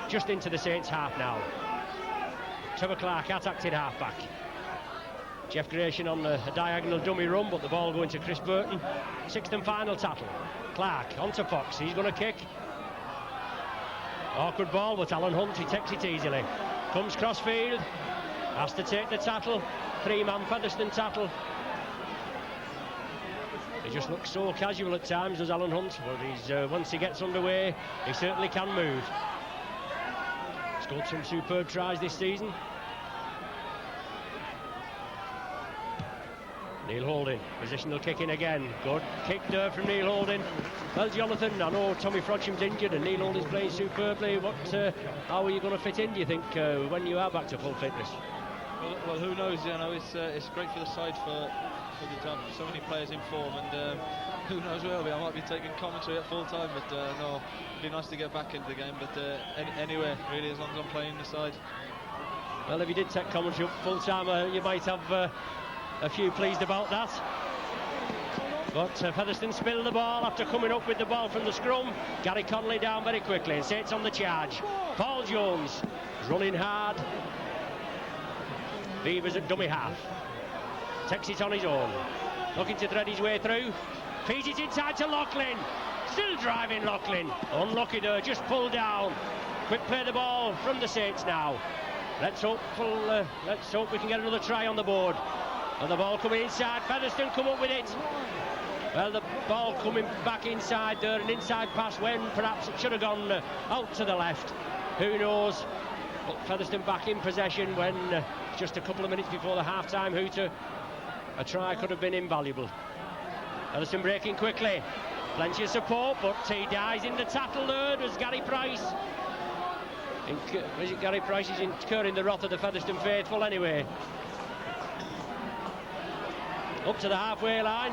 Just into the Saints half now. Trevor Clark out-acted half-back. Jeff Gratian on a diagonal dummy run, but the ball going to Chris Burton. Sixth and final tackle. Clark onto Fox, he's going to kick. Awkward ball, but Alan Hunt, he takes it easily. Comes crossfield, has to take the tackle. 3-man Featherstone tackle. He just looks so casual at times, does Alan Hunt, but he's once he gets underway, he certainly can move. Scored some superb tries this season. Neil Holding, positional kicking again. Good kick there from Neil Holding. Well, Jonathan, I know Tommy Frodsham's injured and Neil Holding's playing superbly. How are you going to fit in, do you think, when you are back to full fitness? Well, who knows? You know, it's great for the side for to have so many players in form, and who knows where I'll be. I might be taking commentary at full time, but no, it'd be nice to get back into the game. But anywhere really, as long as I'm playing the side. Well, if you did take commentary up full time, you might have a few pleased about that. But Featherstone spilled the ball after coming up with the ball from the scrum. Gary Connolly down very quickly, and Saints on the charge. Paul Jones is running hard. Beavers at dummy half. Takes it on his own. Looking to thread his way through. Feeds it inside to Loughlin. Still driving Loughlin. Unlucky there, just pulled down. Quick play the ball from the Saints now. Let's hope we can get another try on the board. And the ball coming inside. Featherstone come up with it. Well, the ball coming back inside there, an inside pass when perhaps it should have gone out to the left. Who knows? But Featherstone back in possession when just a couple of minutes before the half-time hooter. A try could have been invaluable. Featherstone breaking quickly. Plenty of support, but he dies in the tackle there. There's Gary Price. Gary Price is incurring the wrath of the Featherstone faithful anyway. Up to the halfway line.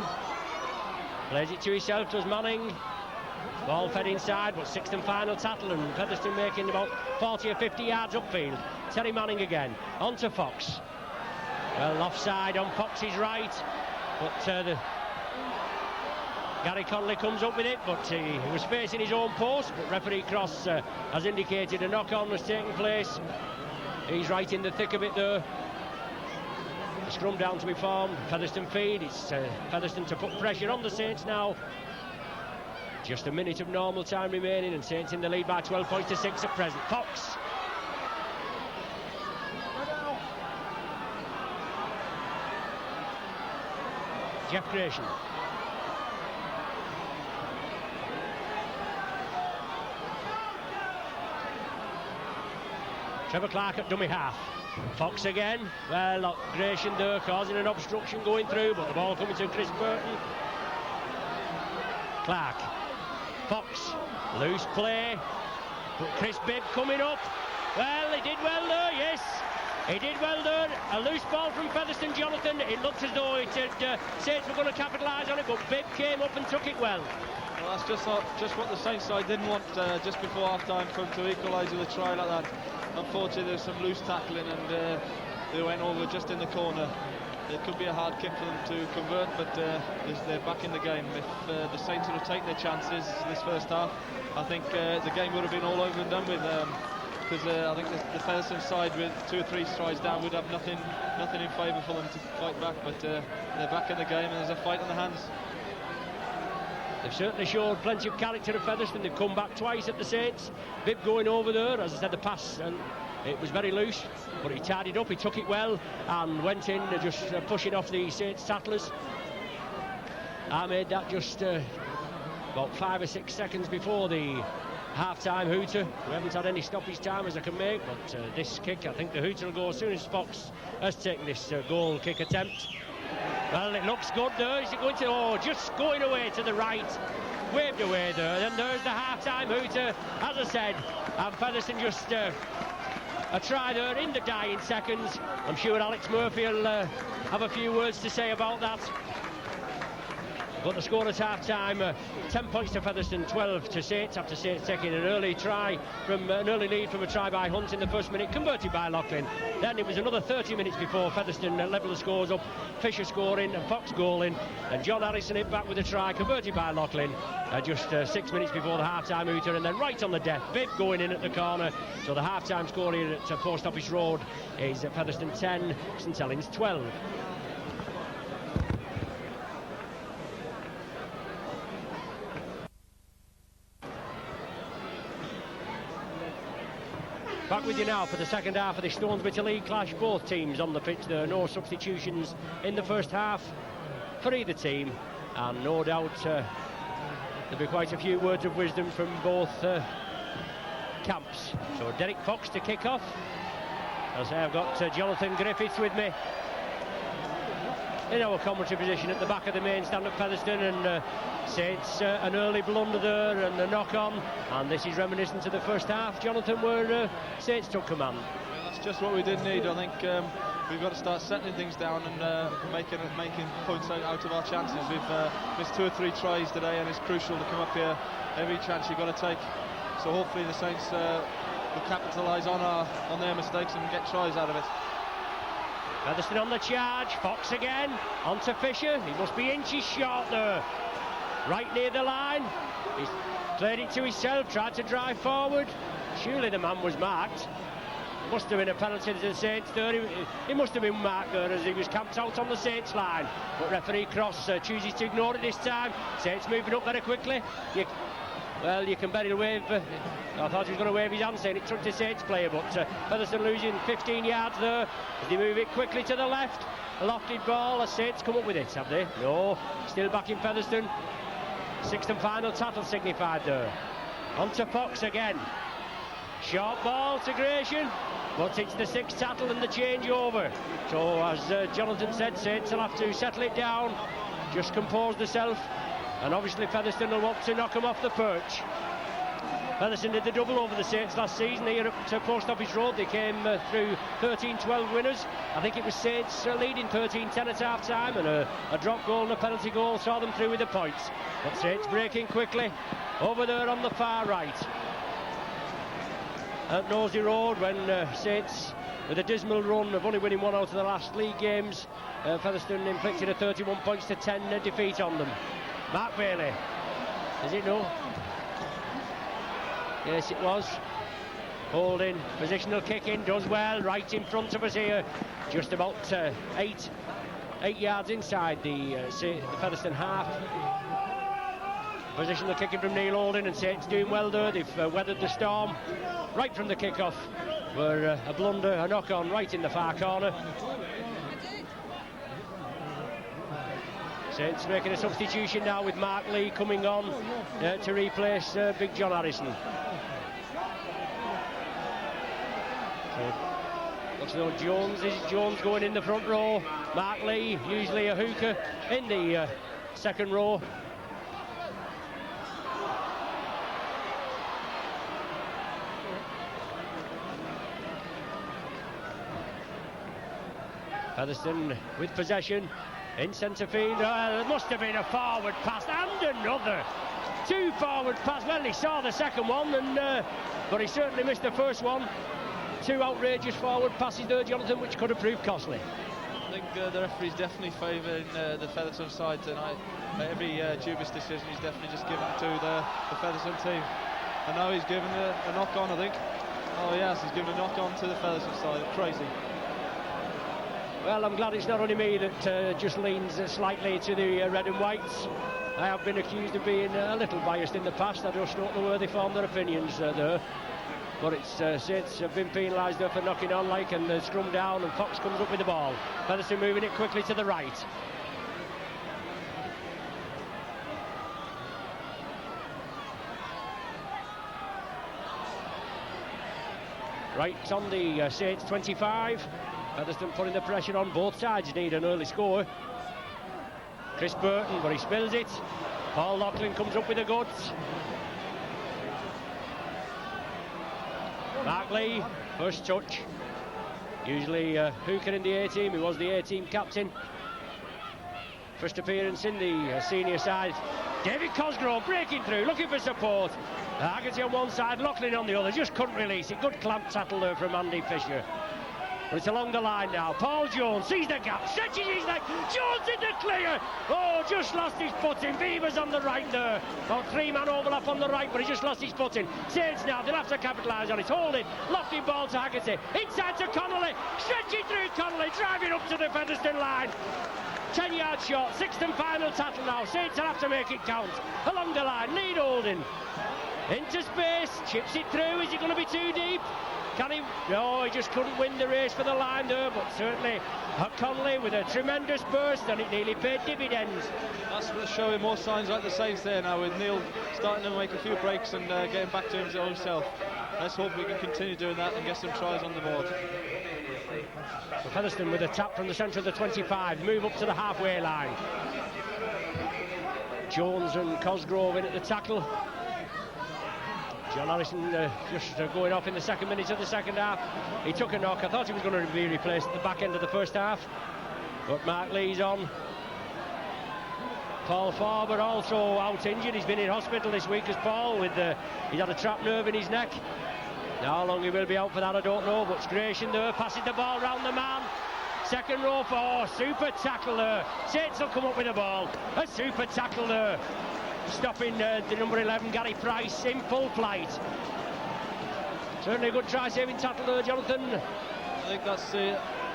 Plays it to himself, does Manning. Ball fed inside, but sixth and final tackle, and Featherstone making about 40 or 50 yards upfield. Terry Manning again, on to Fox. Well, offside on Fox's right, but Gary Connolly comes up with it, but he was facing his own post, but referee Cross has indicated a knock-on was taking place. He's right in the thick of it there. The scrum down to be formed. Featherstone feed. It's Featherstone to put pressure on the Saints now. Just a minute of normal time remaining, and Saints in the lead by 12 points to 6 at present. Fox. Jeff Gratian. Trevor Clark at dummy half. Fox again. Well, look, Gratian there causing an obstruction going through, but the ball coming to Chris Burton. Clark. Fox. Loose play. But Chris Bibb coming up. Well, he did well there, yes. He did well there. A loose ball from Featherstone, Jonathan. It looked as though Saints were going to capitalise on it, but Bibb came up and took it well. Well, that's just what the Saints side didn't want just before half-time to equalise with a try like that. Unfortunately, there's some loose tackling, and they went over just in the corner. It could be a hard kick for them to convert, but they're back in the game. If the Saints would have taken their chances this first half, I think the game would have been all over and done with. Because I think the Featherstone side with 2 or 3 strides down would have nothing in favour for them to fight back. But they're back in the game, and there's a fight on the hands. They've certainly showed plenty of character at Featherstone. They've come back twice at the Saints. Bibb going over there, as I said, the pass, and it was very loose, but he tied it up, he took it well, and went in just pushing off the Saints tacklers. I made that just about 5 or 6 seconds before the half-time hooter. We haven't had any stoppage time as I can make, but this kick, I think the hooter will go as soon as Fox has taken this goal kick attempt. Well, it looks good there. Is it going to... Oh, just going away to the right. Waved away there. Then there's the half-time hooter, as I said. And Featherstone just a try there in the dying seconds. I'm sure Alex Murphy will have a few words to say about that. But the score at half-time, 10 points to Featherstone, 12 to Saints, after Saints taking an early lead from a try by Hunt in the first minute, converted by Loughlin. Then it was another 30 minutes before Featherstone level the scores up. Fisher scoring and Fox goaling, and John Harrison hit back with a try, converted by Loughlin. Just 6 minutes before the half-time hooter, and then right on the death, Bibb going in at the corner. So the half-time score here at Post Office Road is Featherstone 10, St Helens 12. Back with you now for the second half of the Stones Bitter League clash. Both teams on the pitch. There are no substitutions in the first half for either team, and no doubt there'll be quite a few words of wisdom from both camps. So Derek Fox to kick off. As I say, I've got Jonathan Griffiths with me in our commentary position at the back of the main stand at Featherstone, and Saints an early blunder there and a knock-on, and this is reminiscent to the first half, Jonathan, where Saints took command. Well, that's just what we did need. I think we've got to start settling things down and making points out of our chances. We've missed 2 or 3 tries today, and it's crucial to come up here every chance you've got to take. So hopefully the Saints will capitalise on their mistakes and get tries out of it. Featherstone on the charge, Fox again, onto Fisher. He must be inches short there, right near the line. He's played it to himself, tried to drive forward. Surely the man was marked. Must have been a penalty to the Saints there. He must have been marked there as he was camped out on the Saints line. But referee Cross chooses to ignore it this time. Saints moving up very quickly. You can bet he'll wave. I thought he was going to wave his hand saying it took the Saints player, but Featherstone losing 15 yards there as they move it quickly to the left. A lofted ball. The Saints come up with it, have they? No. Still back in Featherstone. 6th and final tackle signified there. On to Fox again. Short ball to Gratian, but it's the 6th tackle and the changeover. So as Jonathan said, Saints will have to settle it down, just compose themselves, and obviously Featherstone will want to knock them off the perch. Featherstone did the double over the Saints last season here at Post Office Road. They came through 13-12 winners. I think it was Saints leading 13-10 at half time, and a drop goal and a penalty goal saw them through with the points. But Saints breaking quickly over there on the far right. At Nosey Road, when Saints, with a dismal run of only winning 1 out of the last league games, Featherstone inflicted a 31 points to 10 defeat on them. Mark Bailey, is it no? Yes, it was. Holding, positional kick in, does well, right in front of us here, just about 8 yards inside the Featherstone half. Positional kicking from Neil Holding, and Saints doing well there. They've weathered the storm right from the kick-off, where a blunder, a knock-on right in the far corner. Saints making a substitution now with Mark Lee coming on to replace Big John Harrison. Looks like Jones. This is Jones going in the front row. Mark Lee, usually a hooker, in the second row. Featherstone with possession in centre field. There must have been a forward pass and another. 2 forward pass. Well, he saw the second one, but he certainly missed the first one. 2 outrageous forward passes there, Jonathan, which could have proved costly. I think the referee's definitely favouring the Featherstone side tonight. Every dubious decision he's definitely just given to the Featherstone team. And now he's given a knock-on, I think. Oh yes, he's given a knock-on to the Featherstone side. Crazy. Well, I'm glad it's not only me that just leans slightly to the red and whites. I have been accused of being a little biased in the past. I just don't know where they form their opinions there. But it's Saints have been penalised there for knocking on and the scrum down, and Fox comes up with the ball. Featherstone moving it quickly to the right. Right on the Saints 25. Featherstone putting the pressure on. Both sides need an early score. Chris Burton, but he spills it. Paul Loughlin comes up with the goods. Mark Lee, first touch. Usually hooker in the A-team. He was the A-team captain. First appearance in the senior side. David Cosgrove breaking through, looking for support. Haggerty on one side, Loughlin on the other. Just couldn't release it. Good clamp tackle there from Andy Fisher. But it's along the line now. Paul Jones sees the gap, stretches his leg. Jones in the clear. Oh, just lost his footing. Beavers on the right there. About 3-man overlap on the right, but he just lost his footing. Saints now, they'll have to capitalise on it. Holding, lofting ball to Haggerty. Inside to Connolly. Stretching through Connolly, driving up to the Featherstone line. 10 yards short, 6th and final tackle now. Saints will have to make it count. Along the line, lead Holding. Into space, chips it through. Is it going to be too deep? Can he? No, he just couldn't win the race for the line there, but certainly Connolly with a tremendous burst, and it nearly paid dividends. That's showing more signs like the Saints there now, with Neil starting to make a few breaks and getting back to himself. Let's hope we can continue doing that and get some tries on the board. So Featherstone with a tap from the centre of the 25, move up to the halfway line. Jones and Cosgrove in at the tackle. John Harrison just going off in the second minute of the second half. He took a knock. I thought he was going to be replaced at the back end of the first half, but Mark Lee's on. Paul Farber also out injured. He's been in hospital this week as Paul with he's had a trapped nerve in his neck. How long he will be out for that I don't know, but Gratian there passing the ball round the man. Second row for super tackle there. Saints will come up with the ball. A super tackle there, stopping the number 11 Gary Price in full flight. Certainly a good try saving tackle there, Jonathan. I think that's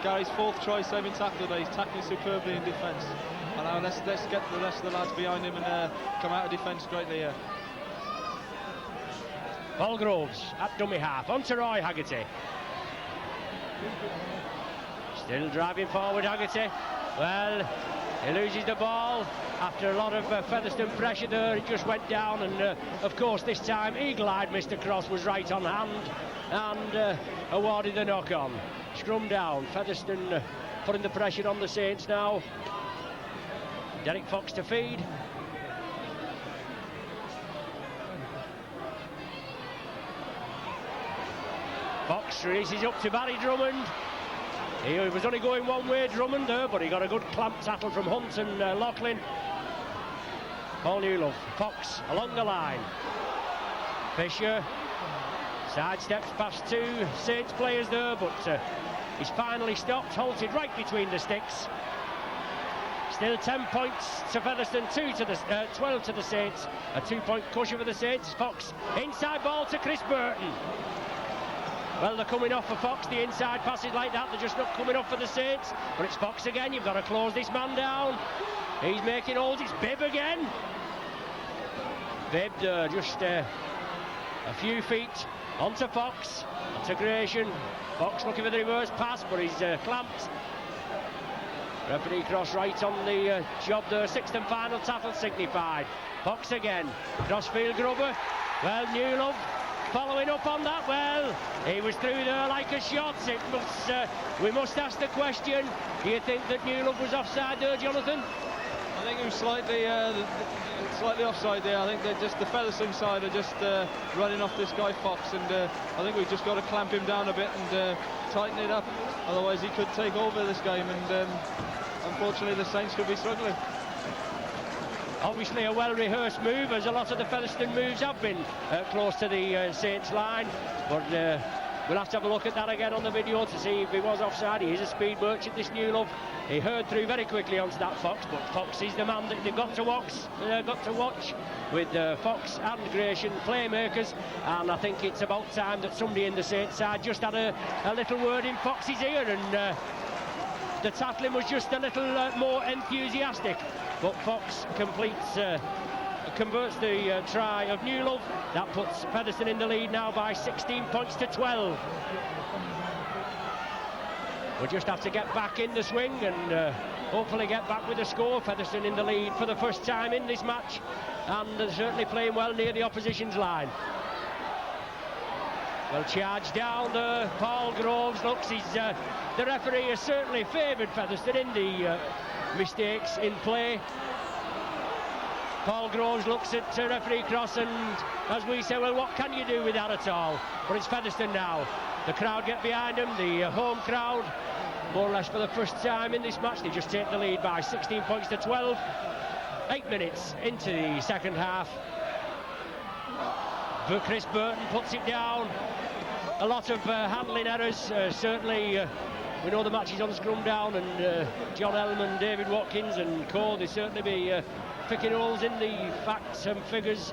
Gary's fourth try saving tackle today. He's tackling superbly in defence. And now let's get the rest of the lads behind him and come out of defence greatly here. Paul Groves at dummy half, on to Roy Haggerty. Still driving forward Haggerty. Well, he loses the ball after a lot of Featherstone pressure there. It just went down, and of course this time eagle-eyed Mr. Cross was right on hand and awarded the knock-on. Scrum down, Featherstone putting the pressure on the Saints now. Derek Fox to feed. Fox releases up to Barry Drummond. He was only going one way, Drummond there, but he got a good clamp tackle from Hunt and Loughlin. Paul Newlove, Fox along the line. Fisher sidesteps past two Saints players there, but he's finally stopped, halted right between the sticks. Still 10 points to Featherstone, 12 to the Saints. A 2-point cushion for the Saints. Fox, inside ball to Chris Burton. Well, they're coming off for Fox, the inside passes like that, they're just not coming off for the Saints. But it's Fox again, you've got to close this man down. He's making holes, it's Bibb again. Bibb just a few feet onto Fox, onto Gratian. Fox looking for the reverse pass, but he's clamped. Referee Cross right on the job there, sixth and final tackle signified. Fox again, crossfield grubber. Well, Newlove following up on that. Well, he was through there like a shot. We must ask the question, do you think that Newlove was offside there, Jonathan? I think he was slightly offside there. I think that just the Featherstone side are just running off this guy Fox, and I think we've just got to clamp him down a bit and tighten it up. Otherwise he could take over this game, and unfortunately the Saints could be struggling. Obviously a well-rehearsed move, as a lot of the Featherstone moves have been close to the Saints line, but we'll have to have a look at that again on the video to see if he was offside. He is a speed merchant, this Newlove. He hurled through very quickly onto that Fox, but Fox is the man that they've got to watch with Fox and Gratian, playmakers, and I think it's about time that somebody in the Saints side just had a little word in Fox's ear, and the tackling was just a little more enthusiastic. But Fox converts the try of Newlove. That puts Featherstone in the lead now by 16 points to 12. We'll just have to get back in the swing and hopefully get back with a score. Featherstone in the lead for the first time in this match, and they're certainly playing well near the opposition's line. Well, charged down there, Paul Groves looks, the referee has certainly favoured Featherstone in the mistakes in play. Paul Groves looks at referee Cross, and as we say, well, what can you do with that at all? But it's Featherstone now. The crowd get behind them, the home crowd, more or less for the first time in this match. They just take the lead by 16 points to 12. 8 minutes into the second half. But Chris Burton puts it down. A lot of handling errors, certainly. We know the match is on scrum down, and John Elman, David Watkins and co, they certainly be picking holes in the facts and figures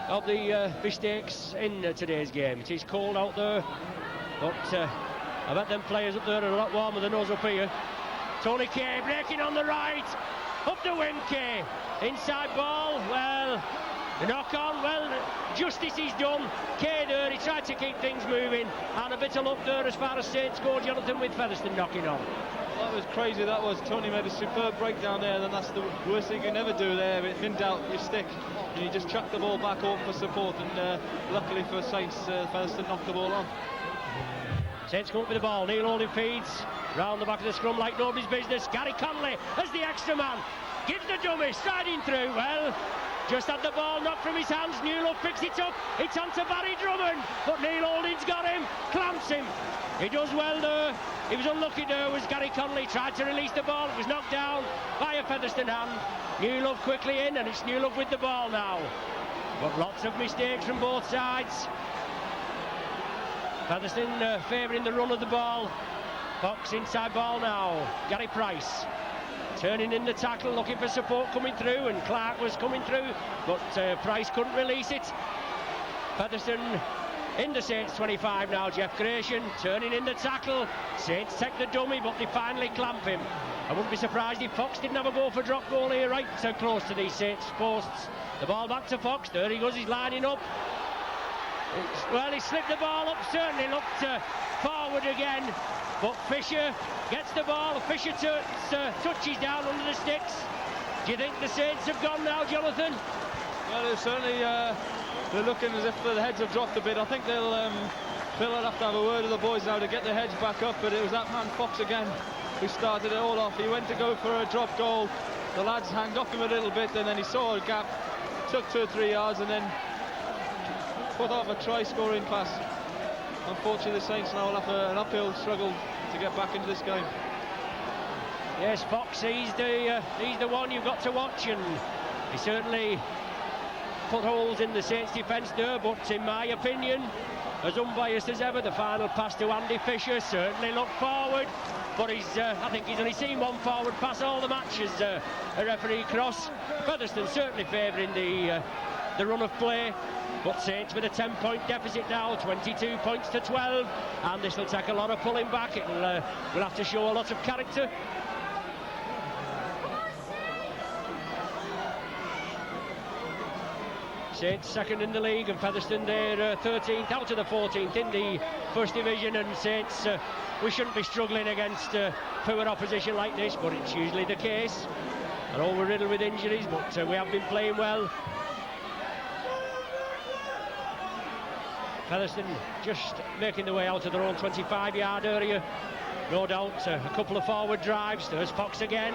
of the mistakes in today's game. It is cold out there, but I bet them players up there are a lot warmer than us up here. Tony Kay breaking on the right, up the wing Kay, inside ball, well, the knock on, well, justice is done. Kay there, he tried to keep things moving, and a bit of luck there as far as Saints go, Jonathan, with Featherstone knocking on. That was crazy, that was. Tony made a superb breakdown there, and that's the worst thing you can ever do there. In doubt, you stick, and you just chuck the ball back over for support, and luckily for Saints, Featherstone knocked the ball on. Saints come up with the ball, Neil Holding feeds, round the back of the scrum like nobody's business. Gary Conley as the extra man, gives the dummy, striding through, well, just had the ball knocked from his hands. Newlove picks it up, it's on to Barry Drummond, but Neil Holding's got him, clamps him. He does well there. He was unlucky there was Gary Connolly, tried to release the ball, it was knocked down by a Featherstone hand. Newlove quickly in, and it's Newlove with the ball now. But lots of mistakes from both sides. Featherstone favouring the run of the ball. Fox inside ball now. Gary Price turning in the tackle, looking for support coming through, and Clark was coming through, but Price couldn't release it. Featherstone in the Saints 25 now. Jeff Gratian turning in the tackle. Saints take the dummy, but they finally clamp him. I wouldn't be surprised if Fox didn't have a go for drop goal here, right so close to these Saints posts. The ball back to Fox. There he goes, he's lining up. Well, he slipped the ball up, certainly looked forward again, but Fisher gets the ball. Fisher touches down under the sticks. Do you think the Saints have gone now, Jonathan? Well, they're certainly they're looking as if the heads have dropped a bit. I think Phil will have to have a word with the boys now to get their heads back up, but it was that man Fox again who started it all off. He went to go for a drop goal. The lads hanged off him a little bit, and then he saw a gap, took 2 or 3 yards, and then put off a try-scoring pass. Unfortunately, the Saints now will have an uphill struggle to get back into this game. Yes, Fox, he's the one you've got to watch, and he certainly put holes in the Saints defence there, but in my opinion, as unbiased as ever, the final pass to Andy Fisher certainly looked forward, but I think he's only seen one forward pass all the match as a referee cross. Featherstone certainly favouring the run of play, but Saints with a 10-point deficit now, 22 points to 12, and this will take a lot of pulling back. It will have to show a lot of character. Saints second in the league, and Featherstone they're 13th out of the 14th in the first division, and Saints we shouldn't be struggling against poor opposition like this, but it's usually the case. I know we're riddled with injuries, but we have been playing well. Featherstone just making their way out of their own 25-yard area. No doubt a couple of forward drives. There's Fox again.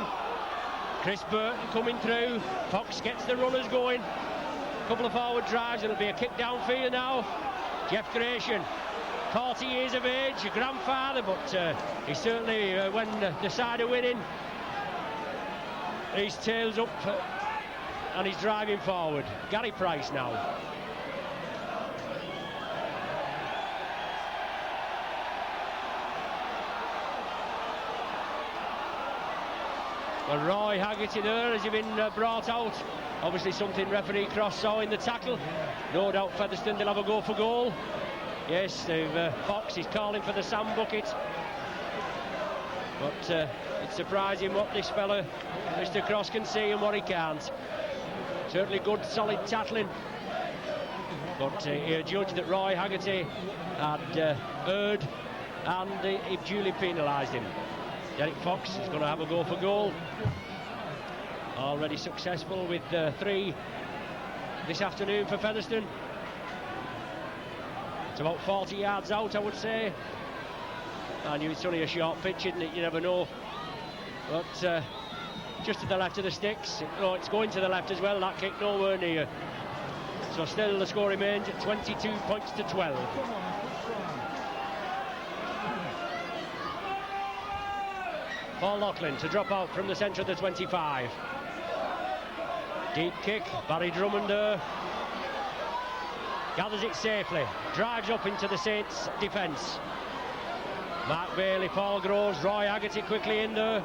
Chris Burton coming through. Fox gets the runners going. A couple of forward drives. It'll be a kick downfield now. Jeff Gratian, 40 years of age, a grandfather, but he certainly, when the side are winning, his tail's up and he's driving forward. Gary Price now. Well, Roy Haggerty there has he been brought out. Obviously something referee Cross saw in the tackle. No doubt Featherstone they'll have a go for goal. Yes, Fox is calling for the sand bucket. But it's surprising what this fella, Mr. Cross, can see and what he can't. Certainly good, solid tackling. But he judged that Roy Haggerty had erred, and he duly penalised him. Derek Fox is going to have a go for goal. Already successful with 3 this afternoon for Featherstone. It's about 40 yards out, I would say. I knew it's only a short pitch, isn't it? You never know. But just to the left of the sticks. Oh, it's going to the left as well, that kick nowhere near. So still the score remains at 22 points to 12. Paul Loughlin to drop out from the centre of the 25. Deep kick, Barry Drummond there. Gathers it safely, drives up into the Saints defence. Mark Bailey, Paul Groves, Roy Haggerty quickly in there.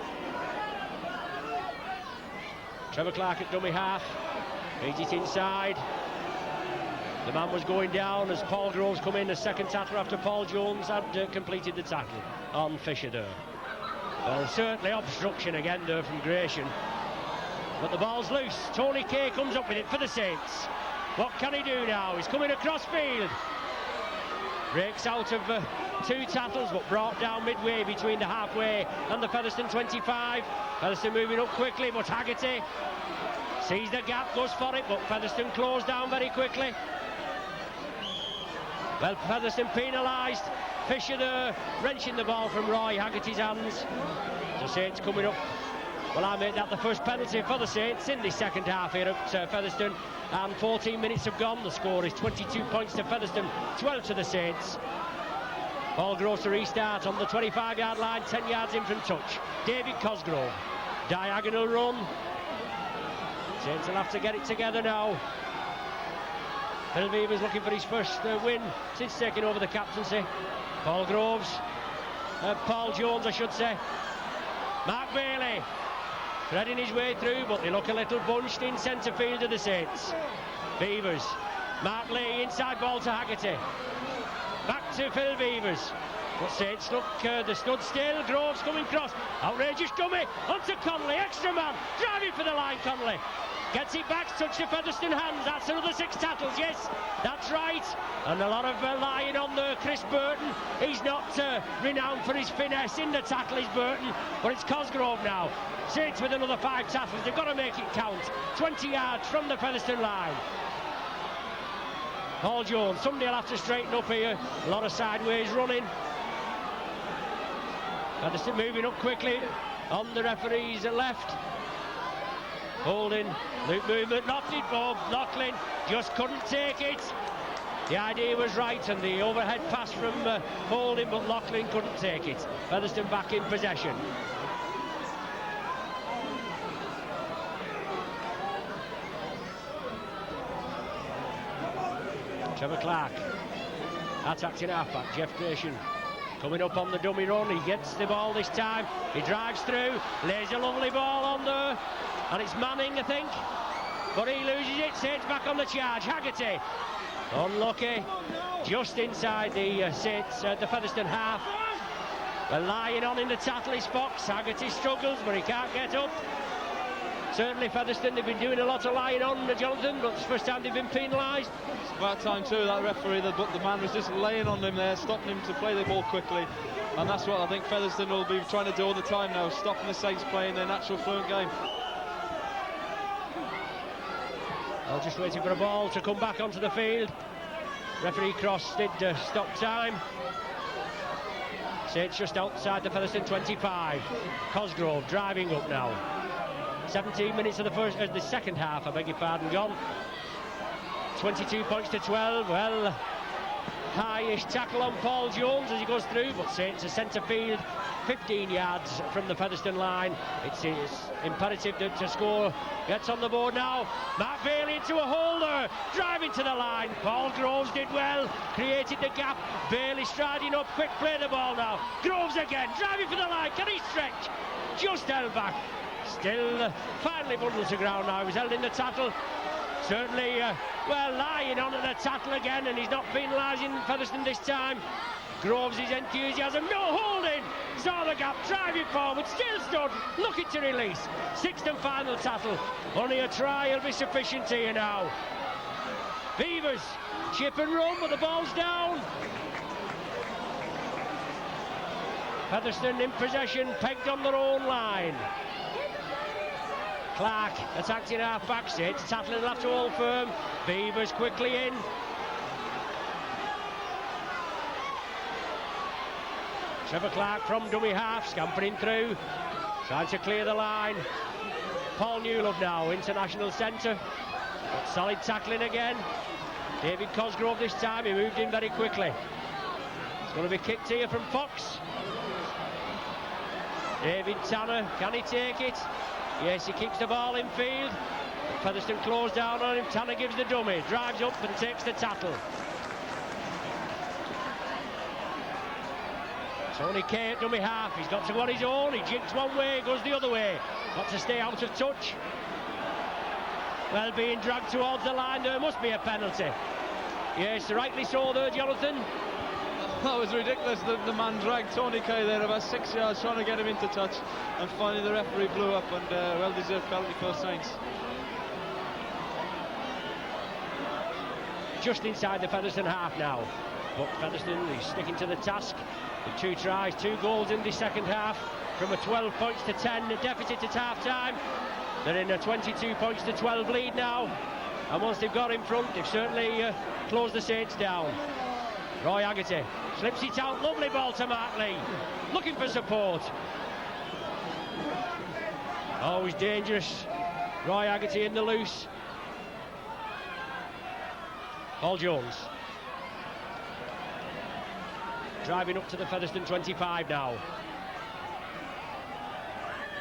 Trevor Clark at dummy half, feeds it inside. The man was going down as Paul Groves come in, the second tackler after Paul Jones had completed the tackle on Fisher there. Well, certainly obstruction again there from Gratian. But the ball's loose. Tony Kay comes up with it for the Saints. What can he do now? He's coming across field. Breaks out of 2 tackles, but brought down midway between the halfway and the Featherstone 25. Featherstone moving up quickly, but Haggerty sees the gap, goes for it, but Featherstone closed down very quickly. Well, Featherstone penalised. Fisher there, wrenching the ball from Roy Haggerty's hands. So Saints coming up Well, I made that the first penalty for the Saints in the second half here at Featherstone, and 14 minutes have gone. The score is 22 points to Featherstone, 12 to the Saints. Ball Groves to restart on the 25-yard line, 10 yards in from touch. David Cosgrove, diagonal run. Saints will have to get it together now. Phil Weaver's looking for his first win since taking over the captaincy. Paul Jones, I should say. Mark Bailey threading his way through, but they look a little bunched in centre field of the Saints. Beavers, Mark Lee, inside ball to Haggerty. Back to Phil Beavers. But Saints look, they stood still. Groves coming cross. Outrageous dummy onto Connolly. Extra man driving for the line. Connolly gets it back, touch the Featherstone hands. That's another 6 tackles. Yes, that's right. And a lot of lying on there. Chris Burton, he's not renowned for his finesse in the tackle, is Burton, but it's Cosgrove now. Saints with another 5 tackles. They've got to make it count. 20 yards from the Featherstone line. Paul Jones, somebody will have to straighten up here. A lot of sideways running. Featherstone moving up quickly on the referee's left. Holding, loop movement, knocked it Bob. Knocklin just couldn't take it. The idea was right, and the overhead pass from Holding, but Lachlan couldn't take it. Featherstone back in possession. Trevor Clark, attacking halfback, Jeff Gratian. Coming up on the dummy run, he gets the ball this time. He drives through, lays a lovely ball on there. And it's Manning, I think, but he loses it. Saints back on the charge. Haggerty, unlucky, just inside the Saints, the Featherstone half. They're lying on in the tackle is Fox. Haggerty struggles, but he can't get up. Certainly Featherstone, they've been doing a lot of lying on Jonathan, but it's the first time they've been penalised. It's about time too, that referee, the man was just laying on him there, stopping him to play the ball quickly. And that's what I think Featherstone will be trying to do all the time now, stopping the Saints playing their natural fluent game. Well, just waiting for a ball to come back onto the field. Referee Cross did stop time. Saints just outside the Featherstone 25. Cosgrove driving up now. 17 minutes of the second half, I beg your pardon, gone. 22 points to 12. Well, high-ish tackle on Paul Jones as he goes through, but Saints are centre field, 15 yards from the Featherstone line. It's imperative to score. Gets on the board now. Mark Bailey into a holder, driving to the line. Paul Groves did well, created the gap. Bailey striding up, quick play the ball now. Groves again, driving for the line. Can he stretch? Just held back. Still finally bundled to ground now. He was held in the tackle. Certainly, lying on at the tackle again, and he's not penalising Featherstone this time. Groves' enthusiasm, no holding, saw the gap, driving forward, still stood, looking to release. 6th and final tackle, only a try will be sufficient here now. Beavers, chip and run, but the ball's down. Featherstone in possession, pegged on their own line. Clark attacked in half-back, Saints tackling, will have to hold firm. Beavers quickly in. Trevor Clark from dummy half, scampering through, trying to clear the line. Paul Newlove now, international centre. But solid tackling again. David Cosgrove this time, he moved in very quickly. It's going to be kicked here from Fox. David Tanner, can he take it? Yes, he keeps the ball in field. Featherstone close down on him. Tanner gives the dummy, drives up and takes the tackle. Tony Kay at dummy half. He's got to go on his own. He jigs one way, goes the other way. Got to stay out of touch. Well, being dragged towards the line, there must be a penalty. Yes, rightly so there, Jonathan. That was ridiculous. The man dragged Tony Kay there about 6 yards, trying to get him into touch, and finally the referee blew up, and well-deserved penalty for Saints. Just inside the Featherstone half now, but Featherstone is sticking to the task with 2 tries, 2 goals in the second half, from a 12 points to 10 deficit at half-time. They're in a 22 points to 12 lead now, and once they've got in front, they've certainly closed the Saints down. Roy Haggerty slips it out, lovely ball to Mark Lee, looking for support. Always dangerous. Roy Haggerty in the loose. Paul Jones. Driving up to the Featherstone 25 now.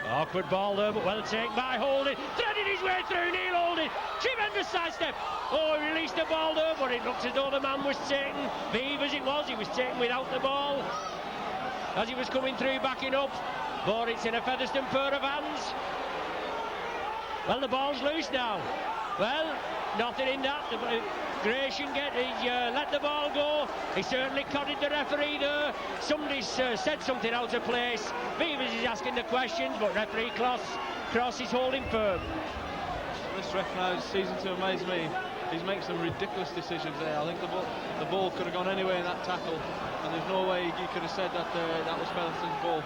Awkward ball there, but well taken by Holding. Threading his way through, Neil Holding. Tremendous sidestep. Oh, he released the ball there, but it looked as though the man was taken. Vive as it was, he was taken without the ball. As he was coming through, backing up. But it's in a Featherstone pair of hands. Well, the ball's loose now. Well, nothing in that. Gratian let the ball go. He certainly codded the referee there. Somebody's said something out of place. Beavers is asking the questions, but referee Cross is holding firm. This ref now season to amaze me. He's making some ridiculous decisions there. I think the ball could have gone anywhere in that tackle, and there's no way you could have said that that was Featherstone's ball.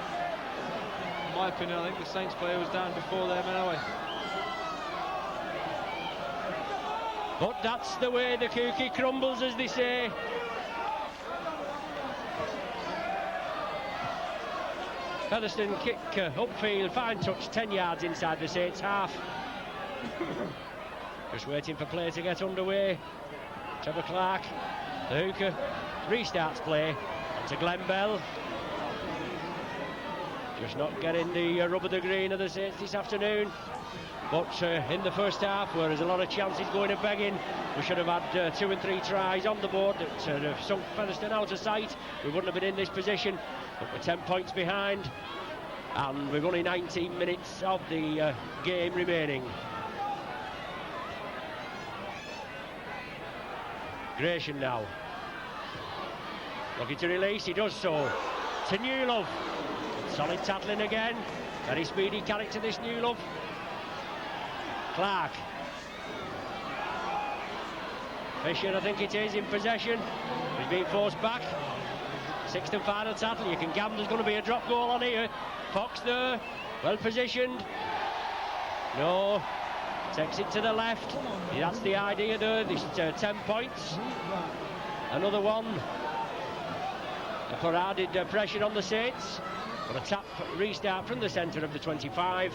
In my opinion, I think the Saints player was down before them anyway. But that's the way the cookie crumbles, as they say. Featherstone kick upfield, fine touch, 10 yards inside the Saints half. Just waiting for play to get underway. Trevor Clark, the hooker, restarts play. To Glenn Bell. Just not getting the rub of the green of the Saints this afternoon. But in the first half, where there's a lot of chances going and begging, we should have had 2 and 3 tries on the board that have sunk Featherstone out of sight. We wouldn't have been in this position, but we're 10 points behind, and we've only 19 minutes of the game remaining. Gratian now. Looking to release, he does so. To Newlove. Solid tackling again. Very speedy character, this Newlove. Clark. Fisher, I think it is, in possession. He's being forced back. 6th and final tackle. You can gamble there's going to be a drop goal on here. Fox there, well positioned. No. Takes it to the left. Yeah, that's the idea there. This is 10 points. Another one. For added pressure on the Saints. But a tap restart from the centre of the 25.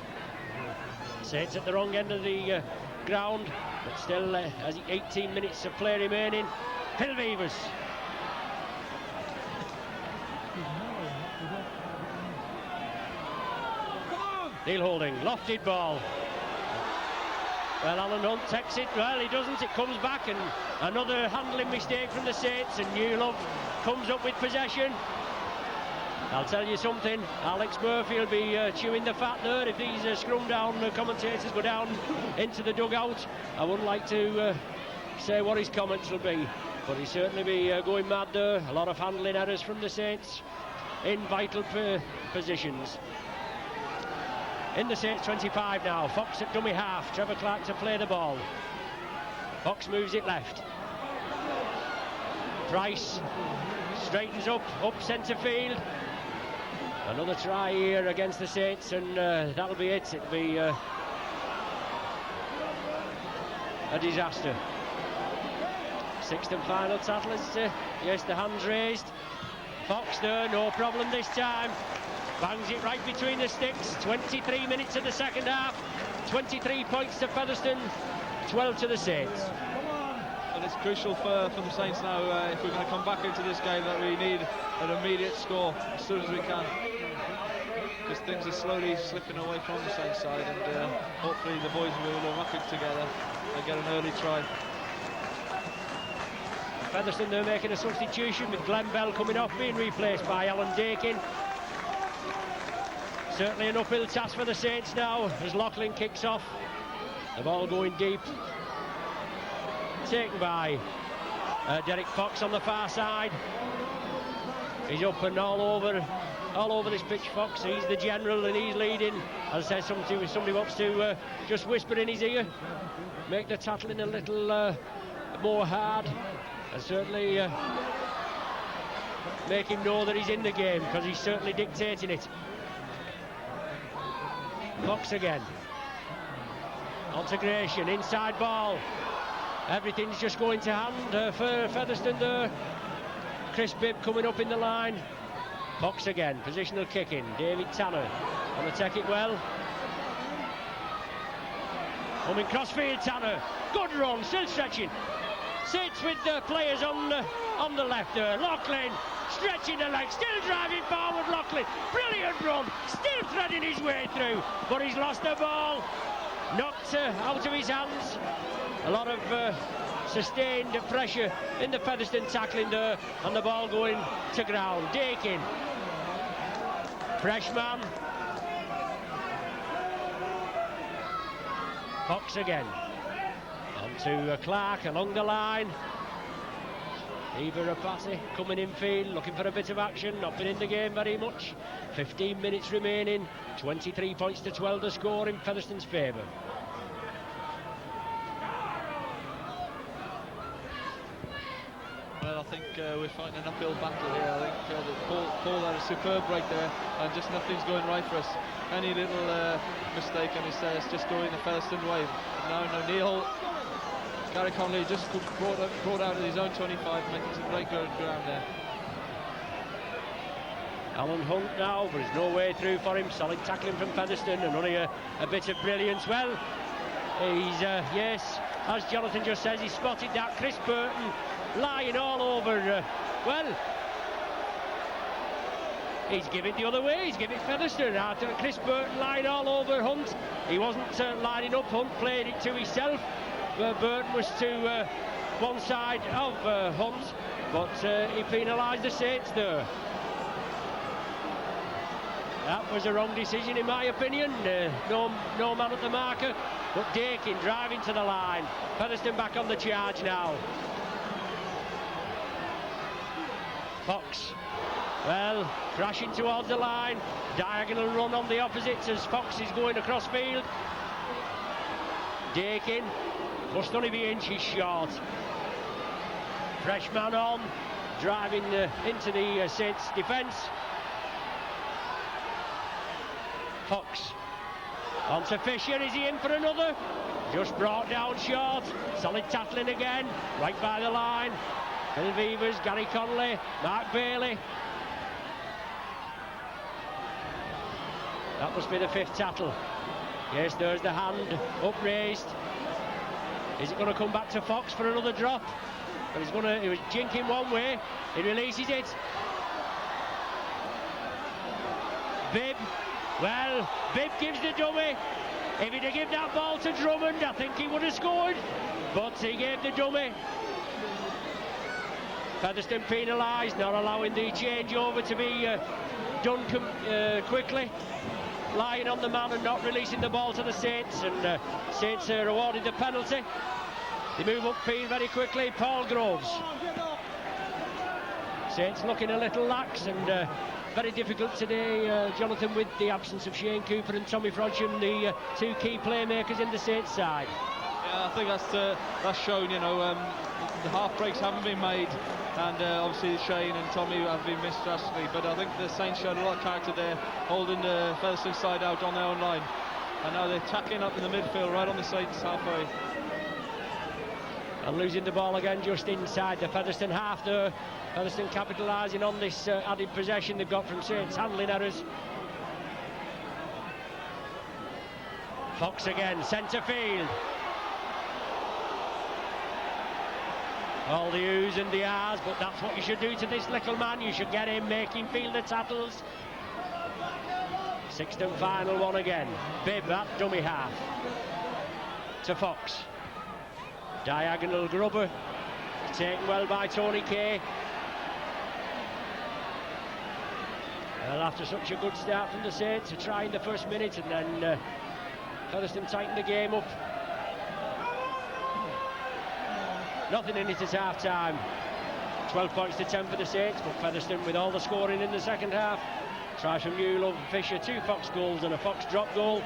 Saints at the wrong end of the ground, but still has 18 minutes of play remaining. Phil Beavers. Neil Holding, lofted ball. Well, Alan Hunt takes it. Well, he doesn't. It comes back, and another handling mistake from the Saints, and Newlove comes up with possession. I'll tell you something, Alex Murphy will be chewing the fat there if these scrum down commentators go down into the dugout. I wouldn't like to say what his comments will be, but he'll certainly be going mad there. A lot of handling errors from the Saints in vital positions. In the Saints 25 now, Fox at dummy half, Trevor Clark to play the ball. Fox moves it left. Price straightens up centre field. Another try here against the Saints, and that'll be it. It'll be a disaster. 6th and final tackle. Yes, the hands raised. Fox there, no problem this time. Bangs it right between the sticks. 23 minutes of the second half. 23 points to Featherstone, 12 to the Saints. And it's crucial for the Saints now, if we're going to come back into this game, that we need an immediate score as soon as we can. Because things are slowly slipping away from the Saints side, and hopefully the boys will rock it together and get an early try. Featherstone, they're making a substitution with Glenn Bell coming off, being replaced by Alan Dakin. Certainly an uphill task for the Saints now as Loughlin kicks off. The ball going deep. Taken by Derek Fox on the far side. He's up and all over this pitch, Fox. He's the general and he's leading. As I said, somebody wants to just whisper in his ear, make the tackling a little more hard, and certainly make him know that he's in the game, because he's certainly dictating it. Fox again. Integration, inside ball. Everything's just going to hand for Featherstone there. Chris Bibb coming up in the line. Fox again, positional kicking. David Tanner on the take it well. Coming crossfield, Tanner. Good run, still stretching. Sits with the players on the left there. Loughlin stretching the legs, still driving forward. Loughlin, brilliant run, still threading his way through, but he's lost the ball. Knocked out of his hands. A lot of sustained pressure in the Featherstone tackling there, and the ball going to ground. Dakin, fresh man. Fox again. On to Clark along the line. Eva Rapati coming in field, looking for a bit of action. Not been in the game very much. 15 minutes remaining. 23 points to 12 the score in Featherstone's favour. Well, I think we're fighting an uphill battle here. I think that Paul had a superb break there, and just nothing's going right for us. Any little mistake and it's just going the Featherstone way. No, Neil. Gary Conley just brought out of his own 25, making some great ground there. Alan Hunt now, but there's no way through for him. Solid tackling from Featherstone, and only a bit of brilliance. Well, he's, yes, as Jonathan just says, he spotted that. Chris Burton lying all over. Well, he's given it the other way. He's given it Featherstone. After Chris Burton lying all over Hunt. He wasn't lining up. Hunt played it to himself. Burton was to one side of Hunt, but he penalised the Saints there. That was a wrong decision in my opinion. No man at the marker, but Dakin driving to the line. Featherstone back on the charge now. Fox, well, crashing towards the line. Diagonal run on the opposites as Fox is going across field. Dakin must only be inches short. Fresh man on, driving into the Saints defence. Fox on to Fisher. Is he in for another? Just brought down short. Solid tackling again, right by the line. Phil Beavers, Gary Conley, Mark Bailey. That must be the fifth tackle. Yes, there's the hand upraised. Is it going to come back to Fox for another drop? But he was jinking one way. He releases it. Bibb. Well, Bibb gives the dummy. If he'd have given that ball to Drummond, I think he would have scored. But he gave the dummy. Featherstone penalised, not allowing the changeover to be done quickly. Lying on the man and not releasing the ball to the Saints, and Saints are awarded the penalty. They move upfield very quickly. Paul Groves. Saints looking a little lax and very difficult today, Jonathan, with the absence of Shane Cooper and Tommy Frodsham, the two key playmakers in the Saints side. Yeah, I think that's shown. You know, the half breaks haven't been made, and obviously Shane and Tommy have been missed drastically. But I think the Saints showed a lot of character there, holding the Featherstone side out on their own line, and now they're tackling up in the midfield, right on the Saints halfway. And losing the ball again just inside the Featherstone half there. Featherstone capitalising on this added possession they've got from Saints handling errors. Fox again, centre field. All the oohs and the ahs, but that's what you should do to this little man. You should get him, make him feel the tackles. Sixth and final one again. Bibb, that dummy half. To Fox. Diagonal grubber. Taken well by Tony Kay. Well, after such a good start from the Saints, to try in the first minute, and then Featherstone tightened the game up. Nothing in it at half-time. 12 points to 10 for the Saints, but Featherstone with all the scoring in the second half. Try from Newlove and Fisher, 2 Fox goals and a Fox drop goal.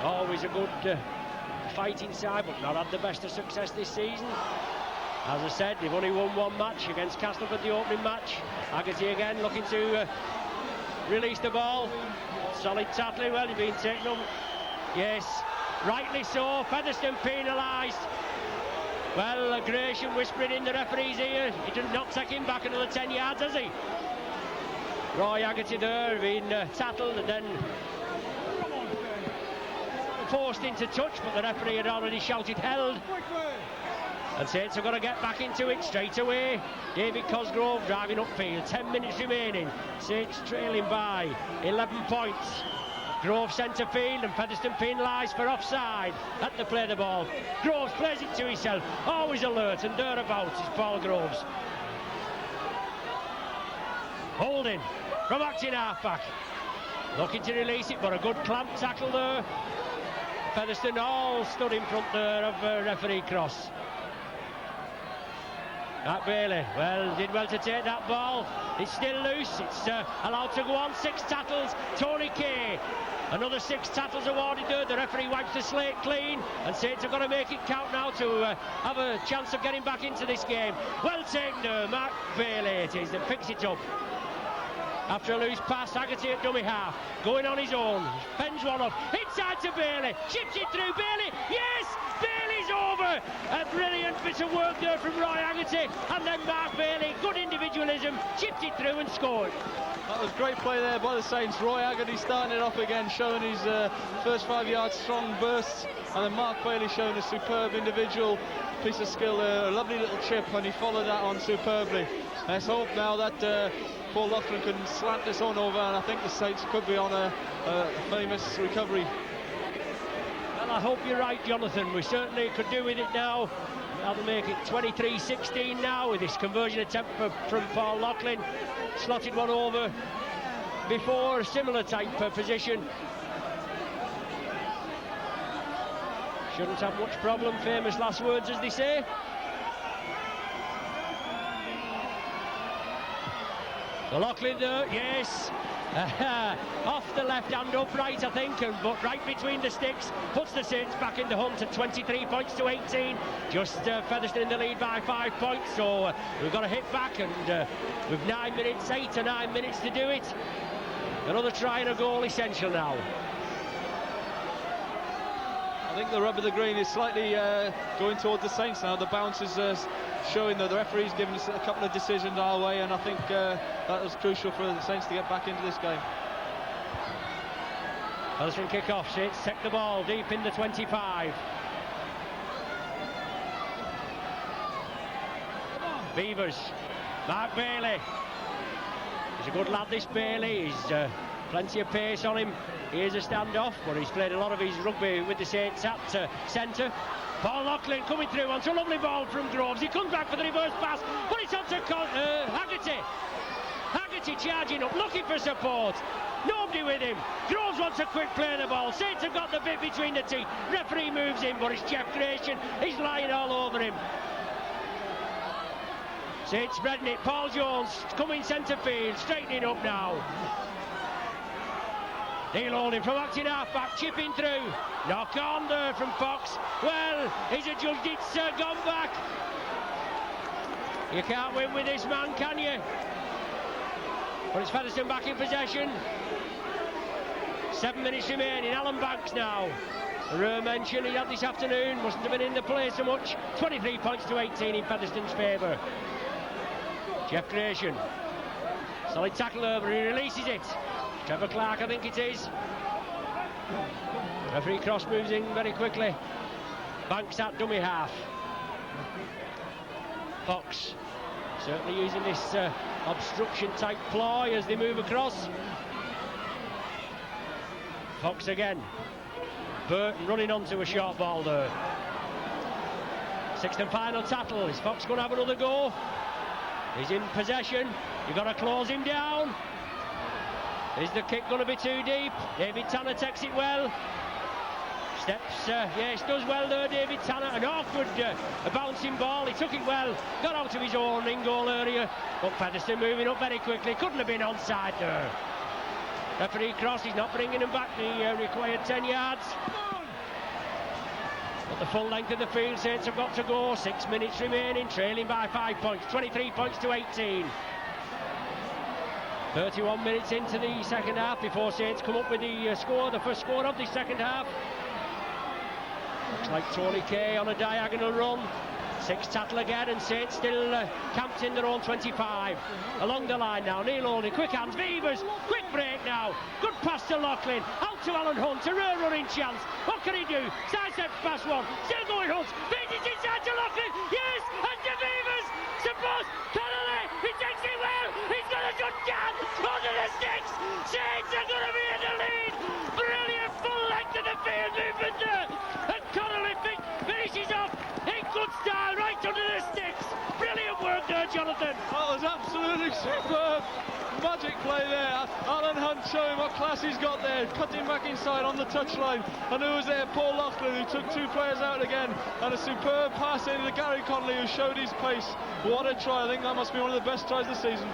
Always a good fighting side, but not had the best of success this season. As I said, they've only won one match against Castleford, the opening match. Haggerty again looking to release the ball. Solid tackling, well, he's been taken up. Yes, rightly so. Featherstone penalised. Well, Gresham whispering in the referee's ear. He did not take him back another 10 yards, has he? Roy Haggerty there being tackled, and then forced into touch, but the referee had already shouted held. And Saints have got to get back into it straight away. David Cosgrove driving upfield, 10 minutes remaining. Saints trailing by 11 points. Grove centre field and Featherstone penalised for offside. Had to play the ball. Groves plays it to himself, always alert and thereabouts is Paul Groves. Holding from acting half-back. Looking to release it, but a good clamp tackle there. Featherstone all stood in front there of referee Cross. Mark Bailey, well, did well to take that ball. It's still loose, it's allowed to go on. 6 tackles, Tony Kay. Another 6 tackles awarded there. The referee wipes the slate clean, and Saints have got to make it count now to have a chance of getting back into this game. Well taken there, Mark Bailey it is that picks it up. After a loose pass, Haggerty at dummy half, going on his own, fends one off, inside to Bailey, chips it through, Bailey, yes, Bailey's over. A brilliant bit of work there from Roy Haggerty, and then Mark Bailey, good individualism, chipped it through and scored. That was great play there by the Saints. Roy Haggerty starting it off again, showing his first 5 yards strong bursts, and then Mark Bailey showing a superb individual piece of skill there, a lovely little chip, and he followed that on superbly. Let's hope now that Paul Loughlin can slant this on over, and I think the Saints could be on a famous recovery. Well, I hope you're right, Jonathan. We certainly could do with it now. That'll make it 23-16 now with this conversion attempt from Paul Loughlin. Slotted one over before, a similar type position. Shouldn't have much problem, famous last words as they say. So Loughlin there, yes. Off the left hand upright, I think, but right between the sticks, puts the Saints back in the hunt at 23 points to 18. Just Featherstone in the lead by 5 points, so we've got to hit back, and with 8 or 9 minutes to do it. Another try and a goal essential now. I think the rub of the green is slightly going towards the Saints now. The bounce is showing that the referee's given us a couple of decisions our way, and I think that was crucial for the Saints to get back into this game. Featherstone kick-off, Saints take the ball deep in the 25. Beavers, Mark Bailey. He's a good lad, this Bailey. He's plenty of pace on him. He is a standoff, but he's played a lot of his rugby with the Saints at centre. Paul Loughlin coming through onto a lovely ball from Groves. He comes back for the reverse pass, but it's onto Haggerty. Haggerty charging up, looking for support. Nobody with him. Groves wants a quick play of the ball. Saints have got the bit between the teeth. Referee moves in, but it's Jeff Gratian. He's lying all over him. Saints spreading it. Paul Jones coming centre field, straightening up now. Neil Holding from acting half-back, chipping through. Knock on there from Fox. Well, he's adjudged it's gone back. You can't win with this man, can you? But it's Featherstone back in possession. 7 minutes remaining. Alan Banks now. A rare mention he had this afternoon. Mustn't have been in the play so much. 23 points to 18 in Featherstone's favour. Jeff Gratian. Solid tackle over. He releases it. Trevor Clark, I think it is. Referee Cross moves in very quickly. Banks at dummy half. Fox certainly using this obstruction type ploy as they move across. Fox again. Burton running onto a short ball there. Sixth and final tackle. Is Fox going to have another go? He's in possession. You've got to close him down. Is the kick going to be too deep? David Tanner takes it well. Steps, yes, does well there, David Tanner. An awkward a bouncing ball. He took it well. Got out of his own in-goal area. But Featherstone moving up very quickly. Couldn't have been onside there. Referee Cross, he's not bringing him back the required 10 yards. But the full length of the field, Saints have got to go. 6 minutes remaining, trailing by 5 points. 23 points to 18. 31 minutes into the second half before Saints come up with the score, the first score of the second half. Looks like Tony Kay on a diagonal run. Sixth tackle again, and Saints still camped in their own 25. Along the line now, Neil Holding, quick hands, Beavers, quick break now. Good pass to Loughlin, out to Alan Hunt, a real running chance. What can he do? Sidesteps past one, still going Hunt, feeds it inside to Loughlin, yes, and to Beavers, suppose, Connolly, he takes it well, he's got a good jam, under the sticks, Saints are going to be in the lead, brilliant full length of the field movement there, and Connolly finishes off in good style, right under the sticks, brilliant work there, Jonathan. That was absolutely superb. Magic play there. Alan Hunt showing what class he's got there, cutting back inside on the touchline. And who was there? Paul Loughlin, who took two players out again. And a superb pass into Gary Connolly, who showed his pace. What a try. I think that must be one of the best tries of the season.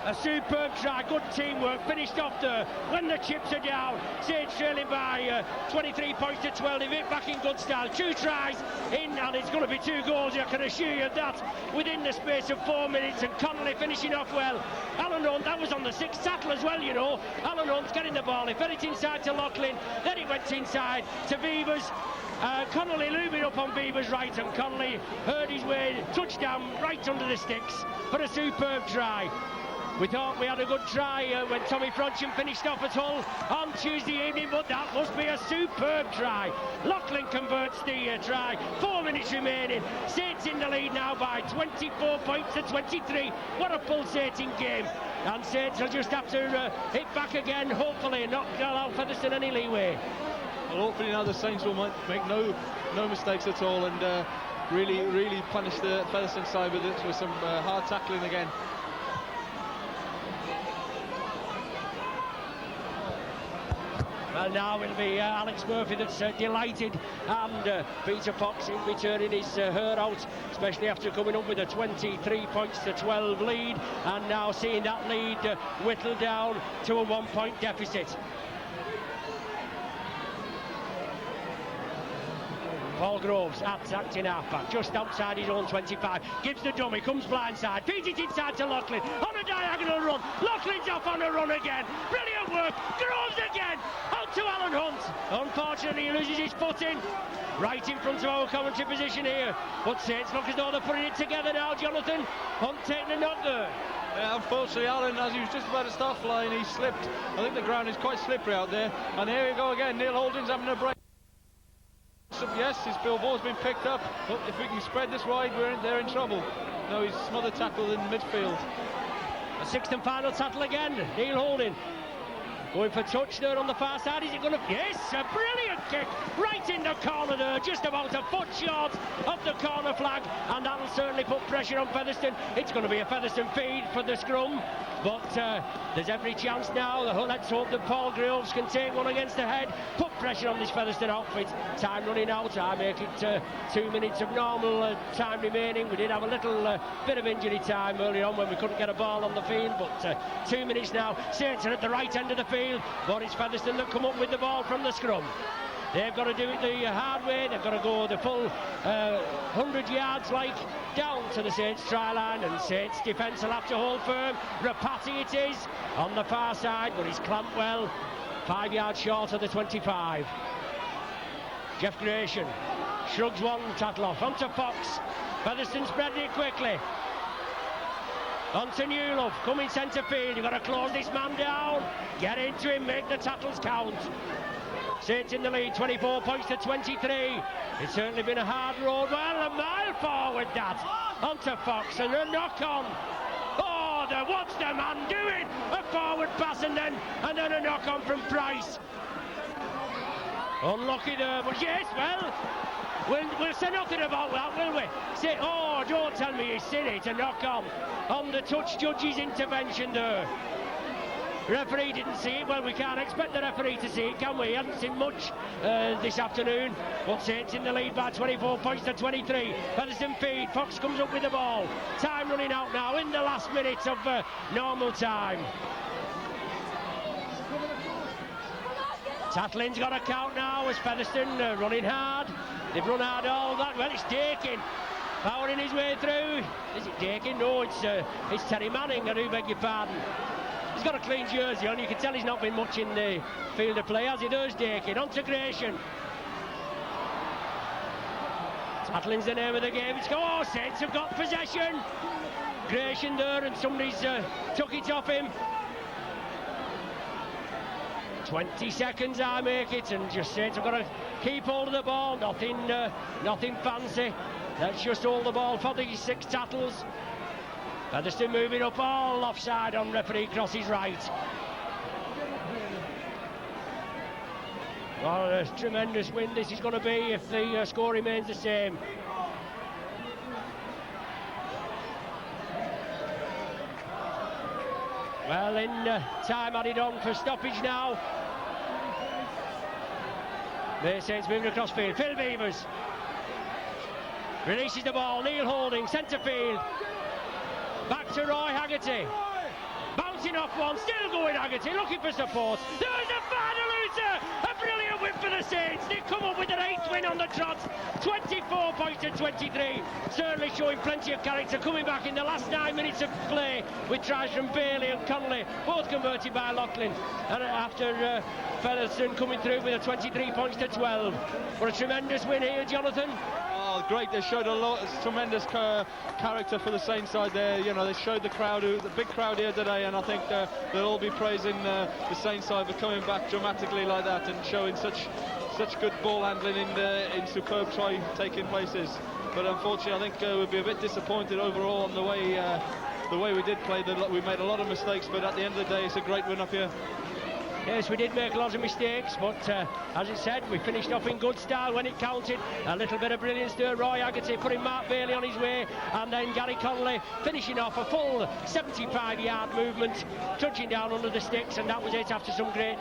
A superb try, good teamwork, finished off there when the chips are down. Saints trailing by 23 points to 12. They've hit back in good style. 2 tries in, and it's going to be 2 goals, I can assure you that, within the space of 4 minutes. And Connolly finishing off well. Alan Hunt, that was on the 6th tackle as well, you know. Alan Hunt's getting the ball, he fed it inside to Loughlin, then it went inside to Beavers. Connolly looming up on Beavers' right, and Connolly heard his way, touchdown right under the sticks for a superb try. We thought we had a good try when Tommy Frodsham finished off at Hull on Tuesday evening, but that must be a superb try. Loughlin converts the try. 4 minutes remaining. Saints in the lead now by 24 points to 23. What a pulsating game. And Saints will just have to hit back again, hopefully, not allow Featherstone any leeway. Well, hopefully now the Saints will make no mistakes at all, and really punish the Featherstone side with some hard tackling again. Well, now it'll be Alex Murphy that's delighted, and Peter Fox in returning his hair out, especially after coming up with a 23 points to 12 lead, and now seeing that lead whittle down to a 1-point deficit. Paul Groves at acting halfback, just outside his own 25. Gives the dummy, comes blindside, feeds it inside to Loughlin. On a diagonal run, Loughlin's off on a run again. Brilliant work, Groves again. Out to Alan Hunt. Unfortunately, he loses his footing. Right in front of our commentary position here. But Saints look as though they're putting it together now, Jonathan. Hunt taking a knock there. Yeah, unfortunately, Alan, as he was just about to start flying, he slipped. I think the ground is quite slippery out there. And here we go again. Neil Holding's having a break. Yes, his billboard's been picked up, but if we can spread this wide, they're in trouble. No, he's smothered tackle in midfield. A 6th and final tackle again, Neil Holding. Going for touch there on the far side. Is it going to... Yes, a brilliant kick right in the corner there, just about a foot short of the corner flag, and that'll certainly put pressure on Featherstone. It's going to be a Featherstone feed for the scrum, but there's every chance now. Let's hope that Paul Groves can take one against the head, put pressure on this Featherstone outfit. Time running out. I make it 2 minutes of normal time remaining. We did have a little bit of injury time early on when we couldn't get a ball on the field, but 2 minutes now. Saints are at the right end of the field, but it's Featherstone that come up with the ball from the scrum. They've got to do it the hard way. They've got to go the full 100 yards like down to the Saints try line, and Saints defence will have to hold firm. Rapati it is on the far side, but he's clamped well, 5 yards short of the 25. Jeff Gratian shrugs one tackle off onto Fox. Featherstone spreading it quickly on to Newlove, coming centre field. You've got to close this man down, get into him, make the tackles count. Saints in the lead, 24 points to 23. It's certainly been a hard road. Well, a mile forward that. Onto Fox, and a knock on. Oh, what's the man doing? A forward pass, and then a knock on from Price. Unlucky there, but yes, well, we'll say nothing about that, will we? Say, oh, don't tell me he's seen it, a knock on the touch judge's intervention there. Referee didn't see it. Well, we can't expect the referee to see it, can we? He hasn't seen much this afternoon. But Saints in the lead by 24 points to 23. Featherstone feed. Fox comes up with the ball. Time running out now in the last minutes of normal time. Tatlin's got a count now as Featherstone running hard. They've run hard all that. Well, it's Dakin powering his way through. Is it Dakin? No, it's Terry Manning. I do beg your pardon. He's got a clean jersey on. You can tell he's not been much in the field of play as he does. Dakin on to Gratian. Tattling's the name of the game. It's oh, Saints have got possession. Creation there, and somebody's took it off him. 20 seconds I make it, and just Saints have got to keep hold of the ball. Nothing fancy. Let's just hold the ball for these 6 Tattles. Featherstone moving up, all offside on referee Cross's right. Well, a tremendous win this is going to be if the score remains the same. Well, in time added on for stoppage now. There, Saints moving across field. Phil Beavers releases the ball. Neil Holding, centre field. Back to Roy Haggerty. Bouncing off one, still going Haggerty, looking for support. There's a final loser! A brilliant win for the Saints. They come up with their 8th win on the trot. 24 points to 23. Certainly showing plenty of character, coming back in the last 9 minutes of play with tries from Bailey and Connolly, both converted by Loughlin. And after Featherstone coming through with a 23 points to 12. What a tremendous win here, Jonathan. Oh, great. They showed a lot, tremendous character for the Saints side there. You know, they showed the crowd, the big crowd here today, and I think they'll all be praising the Saints side for coming back dramatically like that and showing such good ball handling in superb try taking places. But unfortunately, I think we'll be a bit disappointed overall on the way we did play. We made a lot of mistakes, but at the end of the day, it's a great win up here. Yes, we did make lots of mistakes, but as it said, we finished off in good style when it counted. A little bit of brilliance there, Roy Haggerty putting Mark Bailey on his way, and then Gary Connolly finishing off a full 75-yard movement, touching down under the sticks, and that was it after some great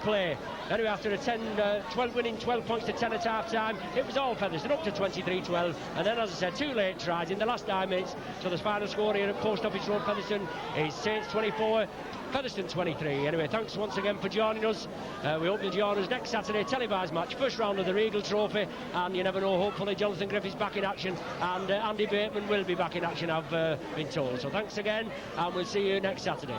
play. Anyway, after a winning 12 points to 10 at half-time, it was all Featherstone up to 23-12, and then, as I said, 2 late tries in the last 9 minutes. So the final score here at Post Office Road, Featherstone, is Saints 24, Featherstone 23. Anyway, thanks once again for joining us. We hope you'll join us next Saturday, televised match, first round of the Regal Trophy, and you never know, hopefully Jonathan Griffith's back in action, and Andy Bateman will be back in action, I've been told. So thanks again, and we'll see you next Saturday.